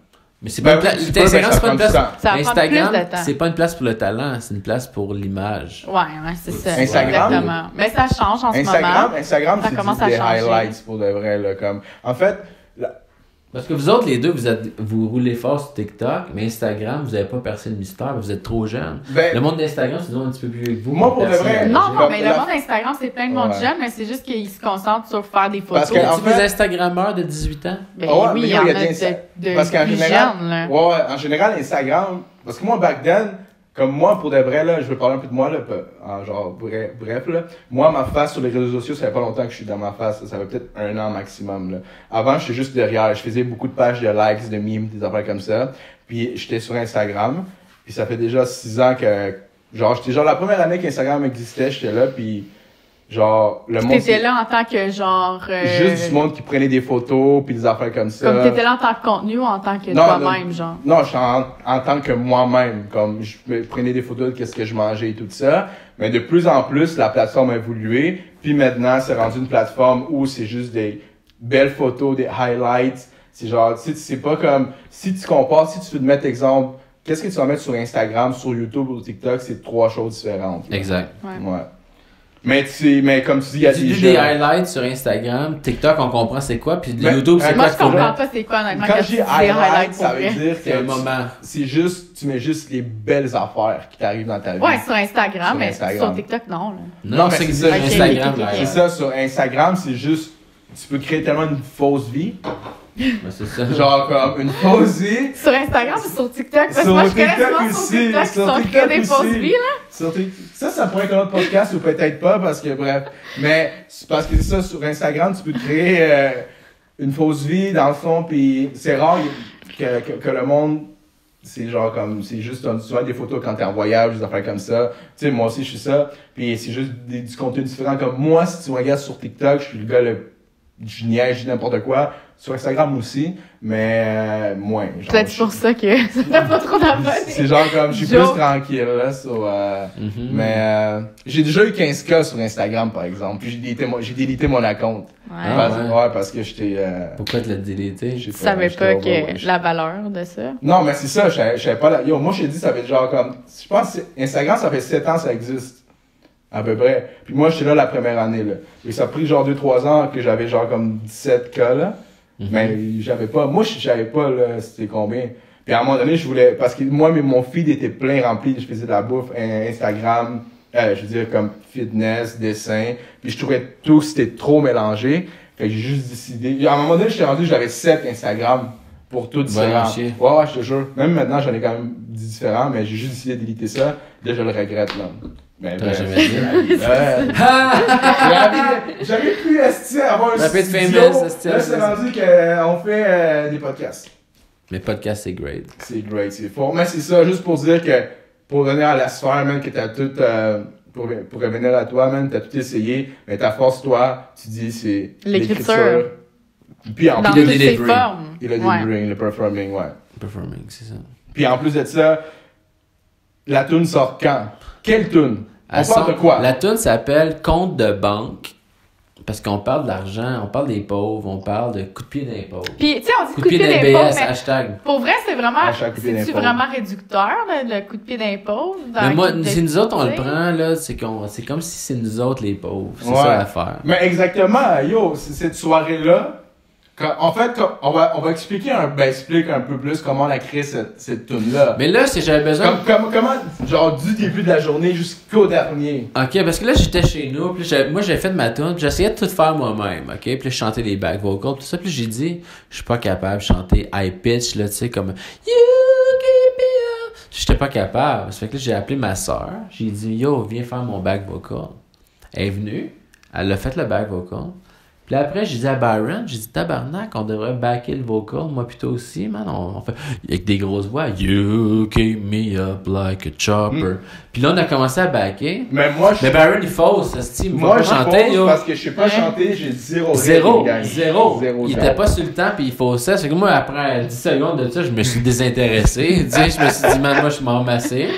Mais c'est Ben pas une oui, tu place. peux, mais Instagram, ça c'est pas une prend du place. temps. Ça va prendre Instagram, plus de temps. c'est pas une place pour le talent, c'est une place pour l'image. Ouais, c'est ça. Instagram? Exactement. Mais ça change en ce moment. Instagram, Ça c'est commence juste à des changer. highlights pour de vrai, là, comme. En fait, Parce que vous autres, les deux, vous roulez fort sur TikTok, mais Instagram, vous avez pas percé le mystère, vous êtes trop jeunes. ben, Le monde d'Instagram, c'est un petit peu plus vieux que vous. Moi, pour de Personne vrai, âgée. Non, J'ai non, comme mais la- le monde Instagram, c'est plein de monde Ouais. jeune, mais c'est juste qu'ils se concentrent sur faire des Parce photos. que, Y en a-tu fait- des Instagrammeurs de 18 ans? Ben Ah ouais, oui, mais il y yo, en il y a a des- de parce qu'en plus général- jeunes, là. ouais, en général, Instagram, parce que moi, back then, Comme moi, pour de vrai, là, je veux parler un peu de moi, là, genre, bref, là. Moi, ma face sur les réseaux sociaux, ça fait pas longtemps que je suis dans ma face, là. Ça fait peut-être 1 an maximum, là. Avant, j'étais juste derrière. Je faisais beaucoup de pages de likes, de memes, des affaires comme ça. Puis, j'étais sur Instagram. Puis, ça fait déjà 6 ans que, genre, j'étais genre la première année qu'Instagram existait, j'étais là, puis genre, le monde... T'étais là en tant que genre... Juste du monde qui prenait des photos, puis des affaires comme ça. Comme t'étais là en tant que contenu ou en tant que toi-même, genre? Non, je suis en tant que moi-même. Comme, je prenais des photos de qu'est-ce que je mangeais et tout ça. Mais de plus en plus, la plateforme a évolué. Puis maintenant, c'est rendu une plateforme où c'est juste des belles photos, des highlights. C'est genre, tu sais, c'est pas comme... Si tu compares, si tu veux te mettre exemple, qu'est-ce que tu vas mettre sur Instagram, sur YouTube ou TikTok, c'est 3 choses différentes. Là. Exact. Ouais. Mais comme tu dis, il y a des highlights sur Instagram, TikTok, on comprend c'est quoi, puis YouTube, c'est quoi? Moi, je comprends pas c'est quoi, honnêtement. Quand je dis highlights, ça veut dire c'est un moment. C'est juste, tu mets juste les belles affaires qui t'arrivent dans ta vie. Ouais, sur Instagram, mais sur TikTok, non. Non, mais c'est sur Instagram. C'est ça, sur Instagram, c'est juste, tu peux créer tellement une fausse vie. Ben, c'est ça. Genre comme une fausse vie. Sur Instagram ou sur TikTok? Parce que moi, je connais souvent sur TikTok qui sont créés des fausses vies, là. Ça pourrait être un autre podcast ou peut-être pas, parce que bref. Mais c'est parce que c'est ça, sur Instagram, tu peux créer une fausse vie, dans le fond, puis c'est rare que le monde, c'est genre comme, c'est juste, tu vois des photos quand t'es en voyage, des affaires comme ça. Tu sais, moi aussi, je suis ça. Puis c'est juste du contenu différent. Comme moi, si tu me regardes sur TikTok, je suis le gars, je niaise, je dis n'importe quoi. Sur Instagram aussi, mais moins. Peut-être pour ça que ça fait pas trop d'abonnés. C'est genre comme, je suis plus tranquille, là, mais j'ai déjà eu 15K sur Instagram, par exemple, puis j'ai délité mon account. Ouais. Parce que j'étais... Pourquoi tu l'as délité? Tu savais pas que la valeur de ça? Non, mais c'est ça, je savais pas Yo, moi, je t'ai dit, ça fait genre comme... Je pense que Instagram, ça fait 7 ans ça existe. À peu près. Puis moi, j'étais là la première année, là. Et ça a pris genre 2-3 ans que j'avais genre comme 17K, là. Mais j'avais pas, moi je savais pas là c'était combien. Puis à un moment donné je voulais, parce que moi mon feed était plein rempli, je faisais de la bouffe, Instagram, je veux dire comme fitness, dessin, puis je trouvais tout c'était trop mélangé. Fait que j'ai juste décidé, à un moment donné j'étais rendu, j'avais 7 Instagram pour tout différents. Ouais, je te jure. Même maintenant j'en ai quand même 10 différents, mais j'ai juste décidé de déliter ça. Là je le regrette là. Ben, jamais dit. J'avais pu avoir un studio. Là, c'est rendu qu'on fait des podcasts. Les podcasts, c'est great. C'est great, c'est fort. Mais c'est ça, juste pour dire que, pour revenir à la sphère, man, que t'as tout, pour revenir à toi, man, t'as tout essayé. Mais ta force, toi, tu dis, c'est l'écriture. Puis en plus, plus, le delivering. Et le delivering, le performing, ouais. Performing, c'est ça. Puis en plus de ça, la tune sort quand? Quelle tune? On parle de quoi? La tune s'appelle Compte de banque. Parce qu'on parle de l'argent, on parle des pauvres, on parle de coup de pied des pauvres. Puis, tu sais, on dit coup de pied des pauvres, mais hashtag. Pour vrai, c'est vraiment réducteur, le coup de pied des pauvres? Mais moi, si nous autres, on le prend, là, c'est comme si c'est nous autres les pauvres. C'est ça l'affaire. Mais exactement, yo, cette soirée-là, en fait, on va explique un peu plus comment on a créé cette tune-là. Mais là, si j'avais besoin... Comment, genre, du début de la journée jusqu'au dernier. Ok, parce que là, j'étais chez nous, puis moi, j'avais fait ma tune, j'essayais de tout faire moi-même, ok? Puis là, je chantais les back vocals, tout ça, puis j'ai dit, je suis pas capable de chanter high pitch, là, tu sais, comme... You keep me up. J'étais pas capable. Ça fait que là, j'ai appelé ma soeur, j'ai dit, yo, viens faire mon back vocal. Elle est venue, elle a fait le back vocal. Puis après, j'ai dit à Byron, j'ai dit, tabarnak, on devrait backer le vocal, moi plutôt aussi, man. On fait, avec des grosses voix, you keep me up like a chopper. Puis là, on a commencé à backer. Mais Byron, il fausse, il me pas chanter, yo. Parce que je sais pas chanter, j'ai zéro. Il était pas sur le temps, puis il faussait. C'est que moi, après 10 secondes de ça, je me suis désintéressé. Je me suis dit, man, moi, je m'en massé.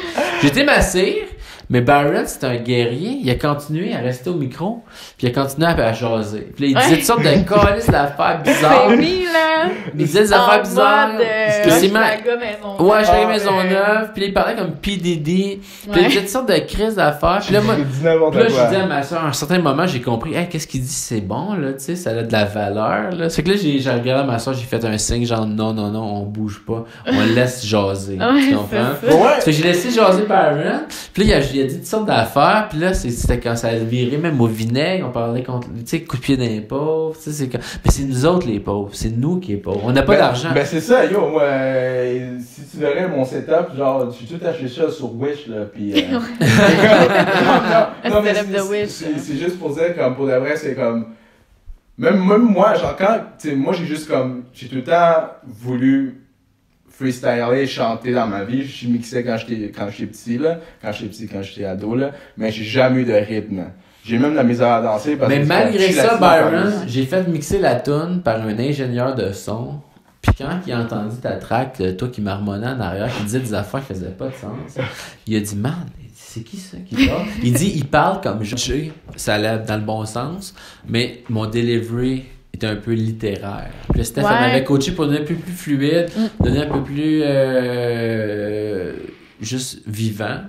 J'ai été massé. Mais Byron, c'est un guerrier. Il a continué à rester au micro. Puis il a continué à jaser. Puis là, il disait toutes sortes de calices d'affaires bizarres. C'est mis, là. Il disait des affaires bizarres. Ouais, Maisonneuve. Maisonneuve. Puis là, il parlait comme P. Diddy. Puis il disait toutes sortes de crises d'affaires. Puis là, moi, je disais à ma soeur, à un certain moment, j'ai compris, hey, qu'est-ce qu'il dit, c'est bon, là, tu sais, ça a de la valeur, là. C'est que là, j'ai regardé ma soeur, j'ai fait un signe, genre, non, on bouge pas. On laisse jaser. Tu comprends? Ça fait que j'ai laissé jaser Byron. Puis là, il il a dit toutes sortes d'affaires, puis là, c'était quand ça a viré, même au vinaigre, on parlait contre, tu sais, coup de pied d'un pauvre, tu sais, c'est comme... Mais c'est nous autres, les pauvres, c'est nous qui est pauvres, on n'a pas d'argent. Ben c'est ça, yo, moi, si tu verrais mon setup, genre, j'ai tout acheté ça sur Wish, là, pis... non, mais c'est juste pour dire, comme, pour de vrai, c'est comme... Même moi, genre, tu sais, moi, j'ai tout le temps voulu freestyler, chanter dans ma vie. Je mixais quand j'étais petit, là. Quand j'étais ado, là. Mais j'ai jamais eu de rythme. J'ai même de la misère à danser parce mais que... malgré ça, Byron, j'ai fait mixer la tune par un ingénieur de son. Puis quand il a entendu ta track, toi qui marmonnais en arrière, qui disait des affaires qui faisaient pas de sens, il a dit, man, c'est qui ça qui parle? Il dit, il parle comme je sais, ça allait dans le bon sens, mais mon delivery était un peu littéraire. Puis là, Steph m'avait coaché pour donner un peu plus fluide, donner un peu plus juste vivant.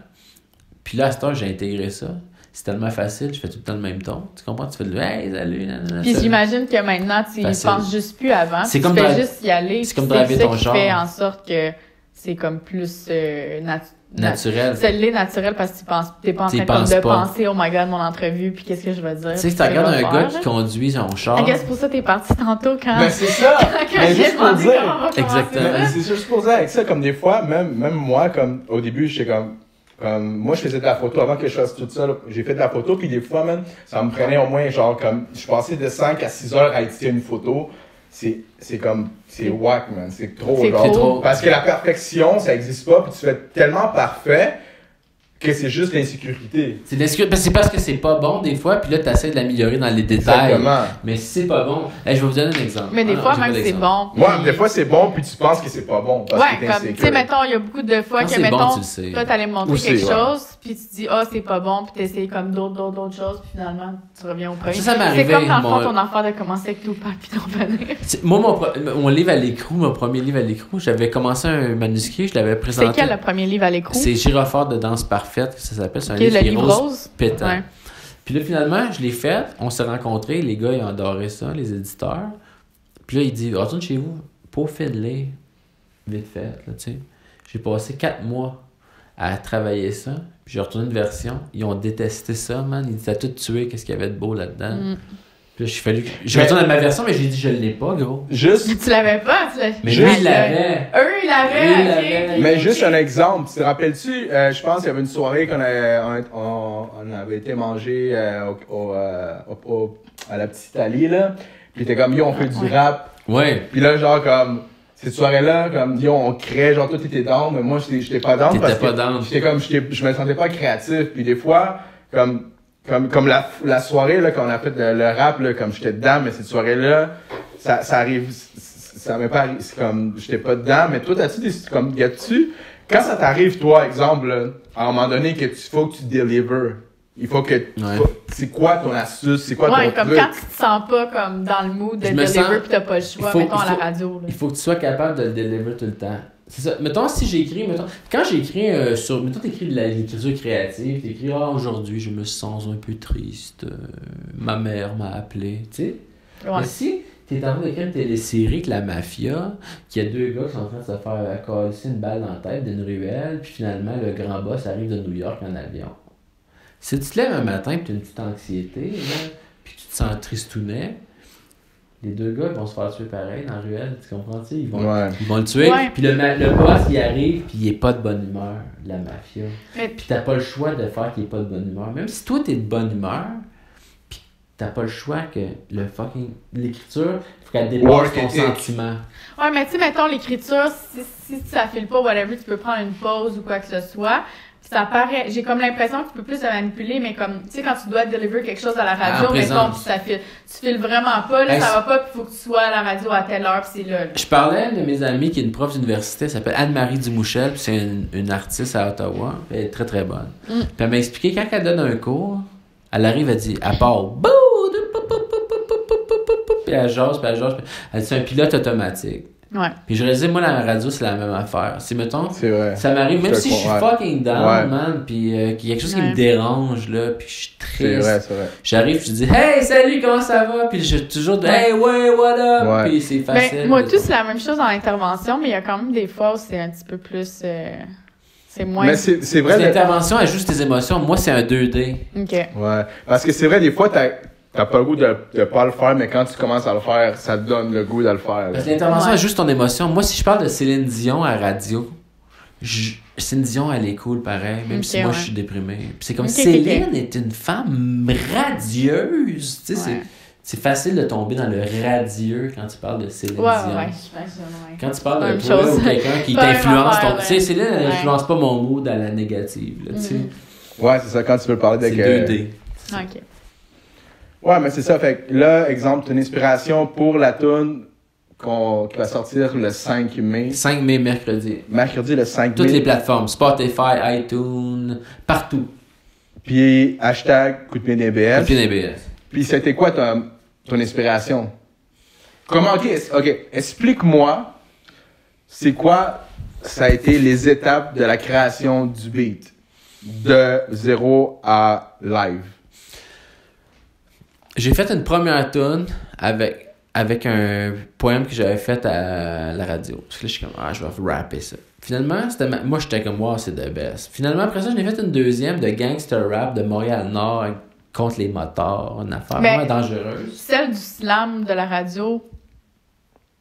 Puis là, à cette heure, j'ai intégré ça. C'est tellement facile, je fais tout le temps le même ton. Tu comprends? Tu fais le hey, salut, nanana. Puis j'imagine que maintenant, tu y penses juste plus avant. C'est tu comme fais juste y aller. C'est comme driver ton genre. genre. Ça qui fait en sorte que c'est comme plus naturel. C'est naturel parce que t'es pas en train comme de penser, oh my god, mon entrevue, puis qu'est-ce que je vais dire. Tu sais, si tu regardes un gars qui conduit son char. Qu'est-ce pour ça t'es parti tantôt quand. Ben c'est ça! Mais juste pour dire. Exactement. C'est juste pour dire avec ça, comme des fois, même moi, comme au début, j'étais comme moi, je faisais de la photo avant que je fasse tout ça. J'ai fait de la photo, puis des fois, man, ça me prenait au moins, genre, comme, je passais de 5 à 6 heures à éditer une photo. C'est whack, man. C'est trop. Parce que la perfection, ça existe pas, puis tu fais tellement parfait que c'est juste l'insécurité. C'est parce que c'est pas bon des fois, puis là, t'essaies de l'améliorer dans les détails. Exactement. Mais si c'est pas bon, je vais vous donner un exemple. Mais des fois, même c'est bon. Puis... Ouais, des fois c'est bon, puis tu penses que c'est pas bon. Parce que comme, tu sais, mettons, il y a beaucoup de fois que, mettons, toi, t'allais me montrer quelque chose, puis tu dis, c'est pas bon, puis t'essayes comme d'autres choses, puis finalement, tu reviens au premier. Ça m'est arrivé. C'est comme dans le fond, ton affaire de commencer avec Tupac, puis d'en venir. Moi, mon livre à l'écrou, mon premier livre à l'écrou, j'avais commencé un manuscrit, je l'avais présenté. C'est quel le premier livre à l'écrou? C'est Girofard de danse parfaite, ça s'appelle. C'est un livre rose pétant. Ouais. Puis là, finalement, je l'ai fait, on s'est rencontrés, les gars, ils ont adoré ça, les éditeurs. Puis là, il dit, retourne chez vous, peaufine-les, vite fait, là, tu sais. J'ai passé 4 mois à travailler ça, puis j'ai retourné une version. Ils ont détesté ça, man. Ils disaient, t'as tout tué, qu'est-ce qu'il y avait de beau là-dedans. Puis là, j'ai retourné à ma version, mais j'ai dit, je l'ai pas, gros. Tu l'avais pas? Mais lui, il l'avait. Eux, ils l'avaient. Mais juste un exemple, tu te rappelles-tu, je pense qu'il y avait une soirée qu'on avait été manger à la petite Italie, là. Puis t'es comme, on fait du rap. Ouais. Puis là, genre, comme, cette soirée-là, comme, on crée, genre, toi, t'étais down, mais moi, j'étais pas down. T'étais pas down. Je me sentais pas créatif. Puis des fois, comme la soirée, là, quand on a fait le rap, là, comme j'étais dedans, mais cette soirée-là, ça arrive, ça m'est pas arrivé, c'est comme, j'étais pas dedans, mais toi, quand ça t'arrive, toi, exemple, là, à un moment donné, faut que tu deliver. Il faut que, c'est quoi ton astuce, c'est quoi ton truc? Comme quand tu te sens pas, comme, dans le mood de deliver pis t'as pas le choix, mettons, à la radio, là. Il faut que tu sois capable de le deliver tout le temps. C'est ça. Mettons, si j'écris, quand j'écris mettons, t'écris de l'écriture créative, t'écris, aujourd'hui, je me sens un peu triste, ma mère m'a appelé, tu sais. Ouais. Mais si t'es en train d'écrire une télésérie que la mafia, qu'il y a 2 gars qui sont en train de se faire coller une balle dans la tête d'une ruelle, puis finalement, le grand boss arrive de New York en avion. Si tu te lèves un matin pis t'as une petite anxiété, là, pis tu te sens tristounet, les 2 gars vont se faire tuer pareil dans la ruelle, tu comprends? Ils vont le tuer, puis le boss il arrive pis il est pas de bonne humeur, la mafia. Pis t'as pas le choix de faire qu'il est pas de bonne humeur. Même si toi t'es de bonne humeur, pis t'as pas le choix que l'écriture, faut qu'elle dépasse ton sentiment. Ouais, mais tu sais, mettons l'écriture, si ça file pas, whatever, tu peux prendre une pause ou quoi que ce soit. Ça paraît, j'ai comme l'impression que tu peux plus le manipuler, mais comme, tu sais, quand tu dois deliver quelque chose à la radio, mettons, pis ça file, tu files vraiment pas, là, ça va pas, pis faut que tu sois à la radio à telle heure, pis c'est là. Je parlais de mes amis qui est une prof d'université, elle s'appelle Anne-Marie Dumouchel, pis c'est une artiste à Ottawa, elle est très très bonne. Puis elle m'a expliqué, quand elle donne un cours, elle arrive, elle dit, elle part, bouh, puis elle jase, elle dit, c'est un pilote automatique. Ouais. Puis je réalise, moi, dans la radio, c'est la même affaire. C'est, mettons, vrai. Ça m'arrive, même si je suis fucking down, man, puis qu'il y a quelque chose qui me dérange, là, puis je suis triste. C'est vrai. J'arrive, je dis, hey, salut, comment ça va? Puis je toujours dis, hey, what up? Puis c'est facile. Moi, tout, c'est la même chose dans l'intervention, mais il y a quand même des fois où c'est un petit peu plus. C'est moins... Mais c'est vrai... L'intervention ajuste tes émotions. Moi, c'est un 2D. OK. Ouais. Parce que c'est vrai, des fois, t'as pas le goût de pas le faire, mais quand tu commences à le faire, ça te donne le goût de le faire. Parce que l'intervention ajuste ton émotion. Moi, si je parle de Céline Dion à radio, Céline Dion, elle est cool pareil, même si moi, je suis déprimé. Puis c'est comme Céline est une femme radieuse. Tu sais, c'est facile de tomber dans le radieux quand tu parles de Céline Dion. Ouais, j'imagine, ouais. Quand tu parles de Même toi chose. ou quelqu'un qui Pas t'influence, même affaire, tu sais, Céline, elle n'influence pas mon mood à la négative. Là, tu sais. Ouais, c'est ça, quand tu veux parler de... C'est 2D. OK. Ouais, mais c'est ça. Fait que là, exemple, t'as une inspiration pour la tune qui va sortir le 5 mai. 5 mai, mercredi. Mercredi, le 5 mai. Toutes les plateformes, Spotify, iTunes, partout. Puis, hashtag coup de pied DBS. Coup de pied DBS. Puis, c'était quoi ton inspiration? Comment, ok, explique-moi, c'est quoi, ça a été les étapes de la création du beat, de 0 à live? J'ai fait une première tune avec un poème que j'avais fait à la radio. Parce que là, je suis comme, je vais rapper ça. Finalement, moi, j'étais comme, wow, c'est the best. Finalement, après ça, j'en ai fait une deuxième de gangster rap de Montréal-Nord contre les motards, une affaire vraiment dangereuse. Celle du slam de la radio.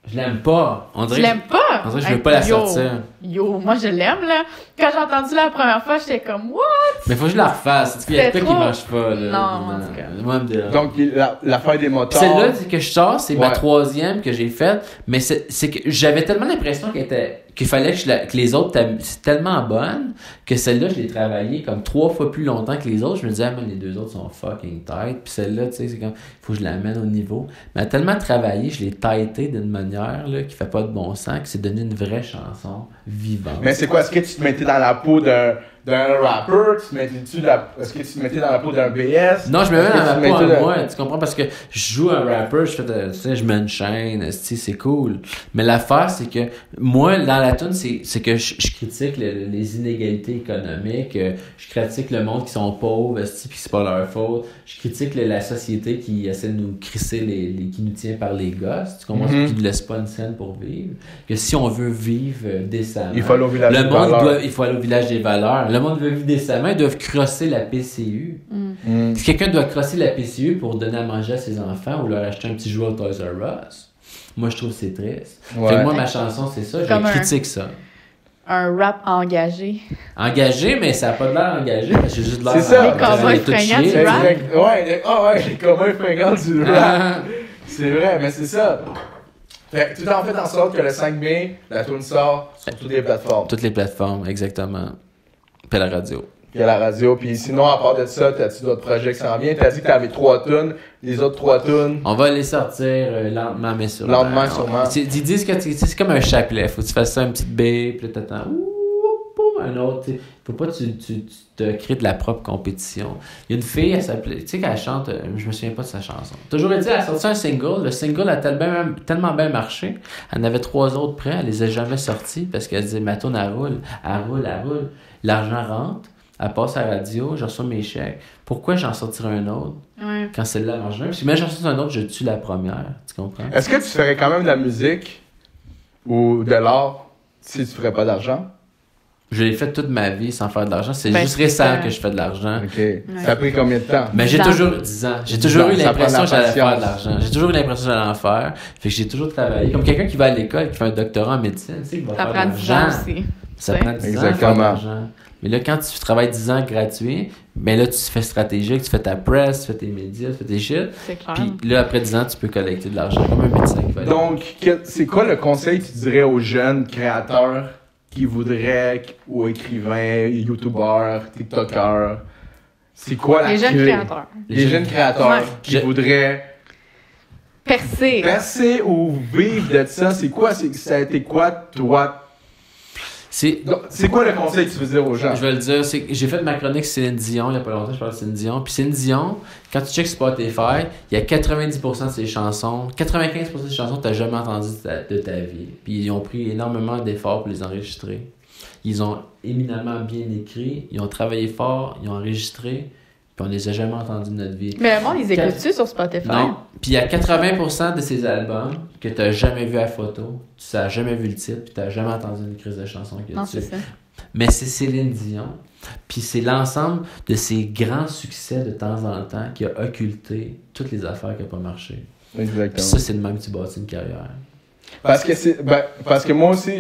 Je l'aime pas. Tu l'aimes pas? On dirait que je veux pas la sortir. Yo, moi je l'aime, là. Quand j'ai entendu la première fois, j'étais comme, what? Mais faut que je la refasse. Il y a quoi qui marche pas, là. Non, en tout cas. Donc, l'affaire des motards. Celle-là que je sors, c'est ma troisième que j'ai faite. Mais c'est que j'avais tellement l'impression qu'il fallait que les autres, c'est tellement bonne que celle-là, je l'ai travaillée comme 3 fois plus longtemps que les autres. Je me disais, les 2 autres sont fucking tight. Puis celle-là, tu sais, c'est comme, il faut que je l'amène au niveau. Mais elle a tellement travaillé, je l'ai tightée d'une manière là, qui fait pas de bon sens, que c'est devenu une vraie chanson vivante. Mais c'est quoi? Est-ce que tu te mettais dans la peau d'un rappeur? Est-ce que tu te mettais dans la peau d'un BS? Non, je me mets dans la peau à moi, tu comprends? Parce que je joue un rapper, je mets une chaîne, c'est cool. Mais l'affaire, c'est que moi, dans la tune, c'est que je critique les inégalités économiques, je critique le monde qui sont pauvres, puis c'est pas leur faute. Je critique la société qui essaie de nous crisser, qui nous tient par les gosses, tu comprends? Qui ne laisse pas une scène pour vivre. Que si on veut vivre décemment, il faut aller au village des valeurs. Il faut aller au village des valeurs. Le monde veut vivre décemment, ils doivent crosser la PCU. Si quelqu'un doit crosser la PCU pour donner à manger à ses enfants ou leur acheter un petit jouet au Toys R Us, moi je trouve que c'est triste. Ouais. Fait que moi, ma chanson, c'est ça, je critique ça. Un rap engagé. Engagé, mais ça n'a pas de l'air engagé, parce que j'ai juste de l'air... C'est ça. Les cowboys fringants du rap. Ouais, les cowboys fringants du rap. C'est vrai, mais c'est ça. Fait que tout en fait en sorte que le 5 mai, la tune sort sur toutes les plateformes. Toutes les plateformes, exactement. Puis la radio. Puis à la radio. Puis sinon, à part de ça, t'as-tu d'autres projets qui s'en viennent? T'as dit que t'avais 3 tunes. Les autres 3 tunes. On va les sortir lentement, mais sûrement. Lentement, sûrement. Ils disent que c'est comme un chapelet. Faut que tu fasses ça, une petite baie, puis là, t'attends. Un autre. Faut pas que tu te crées de la propre compétition. Il y a une fille, elle s'appelait. Tu sais qu'elle chante, je me souviens pas de sa chanson. Toujours dit, elle a sorti un single. Le single a tellement bien marché. Elle en avait 3 autres prêts. Elle les a jamais sortis parce qu'elle disait, ma tourne, elle roule. Elle roule, elle roule. L'argent rentre. Elle passe à la radio. Je reçois mes chèques. Pourquoi j'en sortirai un autre quand celle-là marche bien? Si même j'en sors un autre, je tue la première. Tu comprends? Est-ce que tu ferais quand même de la musique ou de l'art si tu ferais pas d'argent? Je l'ai fait toute ma vie sans faire de l'argent. C'est juste récent que je fais de l'argent. OK. Ouais. Ça a pris combien de temps? Mais j'ai toujours 10 ans. J'ai toujours eu l'impression que j'allais faire de l'argent. J'ai toujours eu l'impression que j'allais en faire. Fait que j'ai toujours travaillé. Comme quelqu'un qui va à l'école, qui fait un doctorat en médecine, tu sais, il va faire de l'argent. Ça prend 10 ans aussi. Ça prend 10 ans de faire de l'argent. Mais là, quand tu travailles 10 ans gratuit, ben là, tu fais stratégique, tu fais ta presse, tu fais tes médias, tu fais tes shit. C'est clair. Puis là, après 10 ans, tu peux collecter de l'argent comme un médecin qui va. Donc, c'est quoi le conseil que tu dirais aux jeunes créateurs qui voudraient, ou écrivains, youtubeurs, tiktokers, c'est quoi la jeunes créateurs. Les jeunes créateurs qui voudraient percer ou vivre de ça, c'est quoi, ça a été quoi, toi? C'est quoi le conseil que tu veux dire aux gens? Je vais le dire, c'est que j'ai fait ma chronique Céline Dion il y a pas longtemps, je parle de Céline Dion. Puis Céline Dion, quand tu checkes Spotify, il y a 90% de ses chansons, 95% de ses chansons que tu n'as jamais entendues de ta vie. Puis ils ont pris énormément d'efforts pour les enregistrer. Ils ont éminemment bien écrit, ils ont travaillé fort, ils ont enregistré, puis on les a jamais entendus de notre vie. Mais le monde, ils écoutent-tu sur Spotify? Non. Puis il y a 80% de ces albums que tu n'as jamais vu à photo, tu n'as jamais vu le titre, puis tu n'as jamais entendu une crise de chanson qu'il y a dessus. C'est ça. Mais c'est Céline Dion. Puis c'est l'ensemble de ses grands succès de temps en temps qui a occulté toutes les affaires qui n'ont pas marché. Puis Exactement. ça, c'est le même que tu bâtis une carrière. Parce que moi aussi,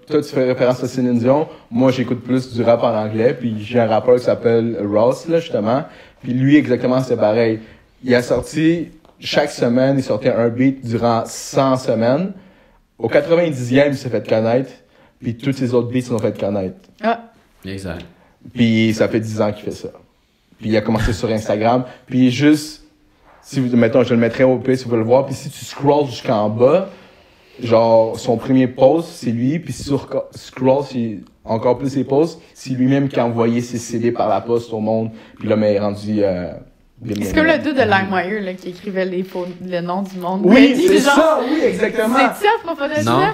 toi tu fais référence à Céline Dion, moi j'écoute plus du rap en anglais, puis j'ai un rappeur qui s'appelle Ross, là, justement, puis lui exactement c'est pareil. Il a sorti, chaque semaine, il sortait un beat durant 100 semaines. Au 90e, il s'est fait connaître, puis tous ses autres beats sont fait connaître. Ah, Exact. Puis ça fait 10 ans qu'il fait ça. Puis il a commencé sur Instagram, puis juste, si vous, mettons, je le mettrai au pire si vous voulez le voir, puis si tu scrolls jusqu'en bas, genre, son premier post, c'est lui, puis si tu scrolls encore plus ses posts, c'est lui-même qui a envoyé ses CD par la poste au monde, puis là, mais il est rendu... c'est comme le dude de LimeWire là, qui écrivait le nom du monde. Oui, Mais c'est genre, ça, oui, exactement. C'est-tu à propos de Non. ça?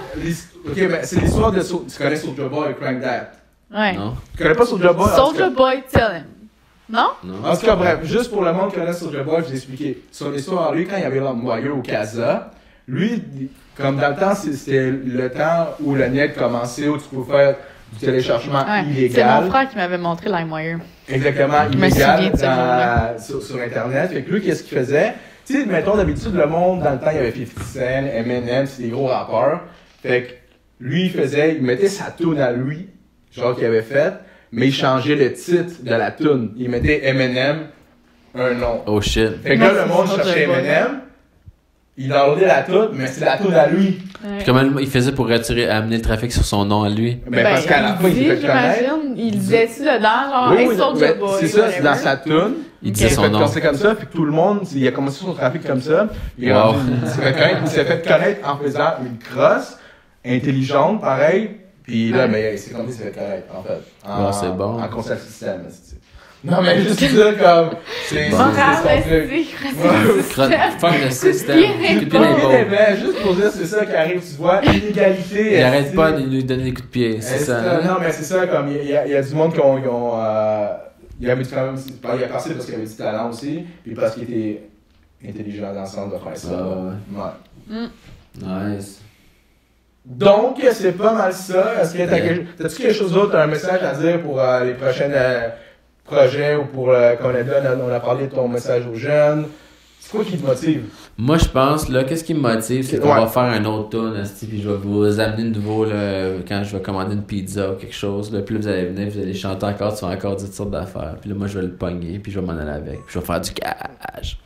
Ok, ben c'est l'histoire de... Tu connais Soulja Boy, Crank That. Ouais. Non? Tu connais pas Soulja Boy? En tout cas- Soulja Boy, tell him. Non? Non? En tout cas, bref, juste pour le monde qui connaît Soulja Boy, je vais expliquer. Son histoire, lui, quand il y avait LimeWire au Casa, lui, comme dans le temps, c'était le temps où le net commençait, où tu pouvais faire du téléchargement Ouais. C'est illégal. mon frère qui m'avait montré LimeWire. Exactement, Je me souviens illégal de ce jour-là. sur Internet. Fait que lui, qu'est-ce qu'il faisait? Tu sais, mettons, d'habitude, le monde, dans le temps, il y avait 50 Cent, Eminem, c'est des gros rappeurs. Fait que lui, il mettait sa tune à lui, genre qu'il avait faite, mais il changeait le titre de la tune. Il mettait Eminem, un nom. Oh shit. Fait que Non, là, le monde c'est cherchait Soulja Boy. Eminem, il downloadait la tune, mais c'est la tune à lui. Ouais. Comment il faisait pour amener le trafic sur son nom à lui? Ben, parce qu'à la fin, il s'est fait connaître. j'imagine, il disait-tu dedans, genre, Oui, hey, oui, Soulja ben, Boy. c'est ça, c'est whatever. dans sa tune. Il Il disait s'est son fait nom. casser comme ça, puis tout le monde, il a commencé son trafic comme ça. Il, est Wow. rendu- il s'est fait connaître en faisant une crosse intelligente, pareil. Puis là, Ouais. mais c'est comme il s'est fait connaître, en fait. En, c'est bon. En conseil système. Non, mais juste dire comme. C'est Bon, son Moral, truc. Fuck le système. Coup de pied Coup de pied dans dans les les pauvres. Mais juste pour dire, c'est ça qui arrive, tu vois, inégalité. Il arrête pas de lui donner des coups de pied, c'est ça. hein? Non, mais c'est ça, comme il y a du monde qui ont. Il avait quand même. Il a passé parce qu'il avait du talent aussi, puis parce qu'il était intelligent dans le sens de faire ça. Ah Ouais. Nice. Donc, c'est pas mal ça. Est-ce que t'as-tu quelque chose d'autre, un message à dire pour les prochains projets ou pour, comme on a parlé de ton message aux jeunes? C'est quoi qui te motive? Moi, je pense, là, qu'est-ce qui me motive, c'est qu'on Ouais. va faire un autre tune, puis je vais vous amener de nouveau, là, quand je vais commander une pizza ou quelque chose, là, puis là, vous allez venir, vous allez chanter encore, tu vas encore dire toutes sortes d'affaires, puis là, moi, je vais le pogner, puis je vais m'en aller avec, puis je vais faire du cash.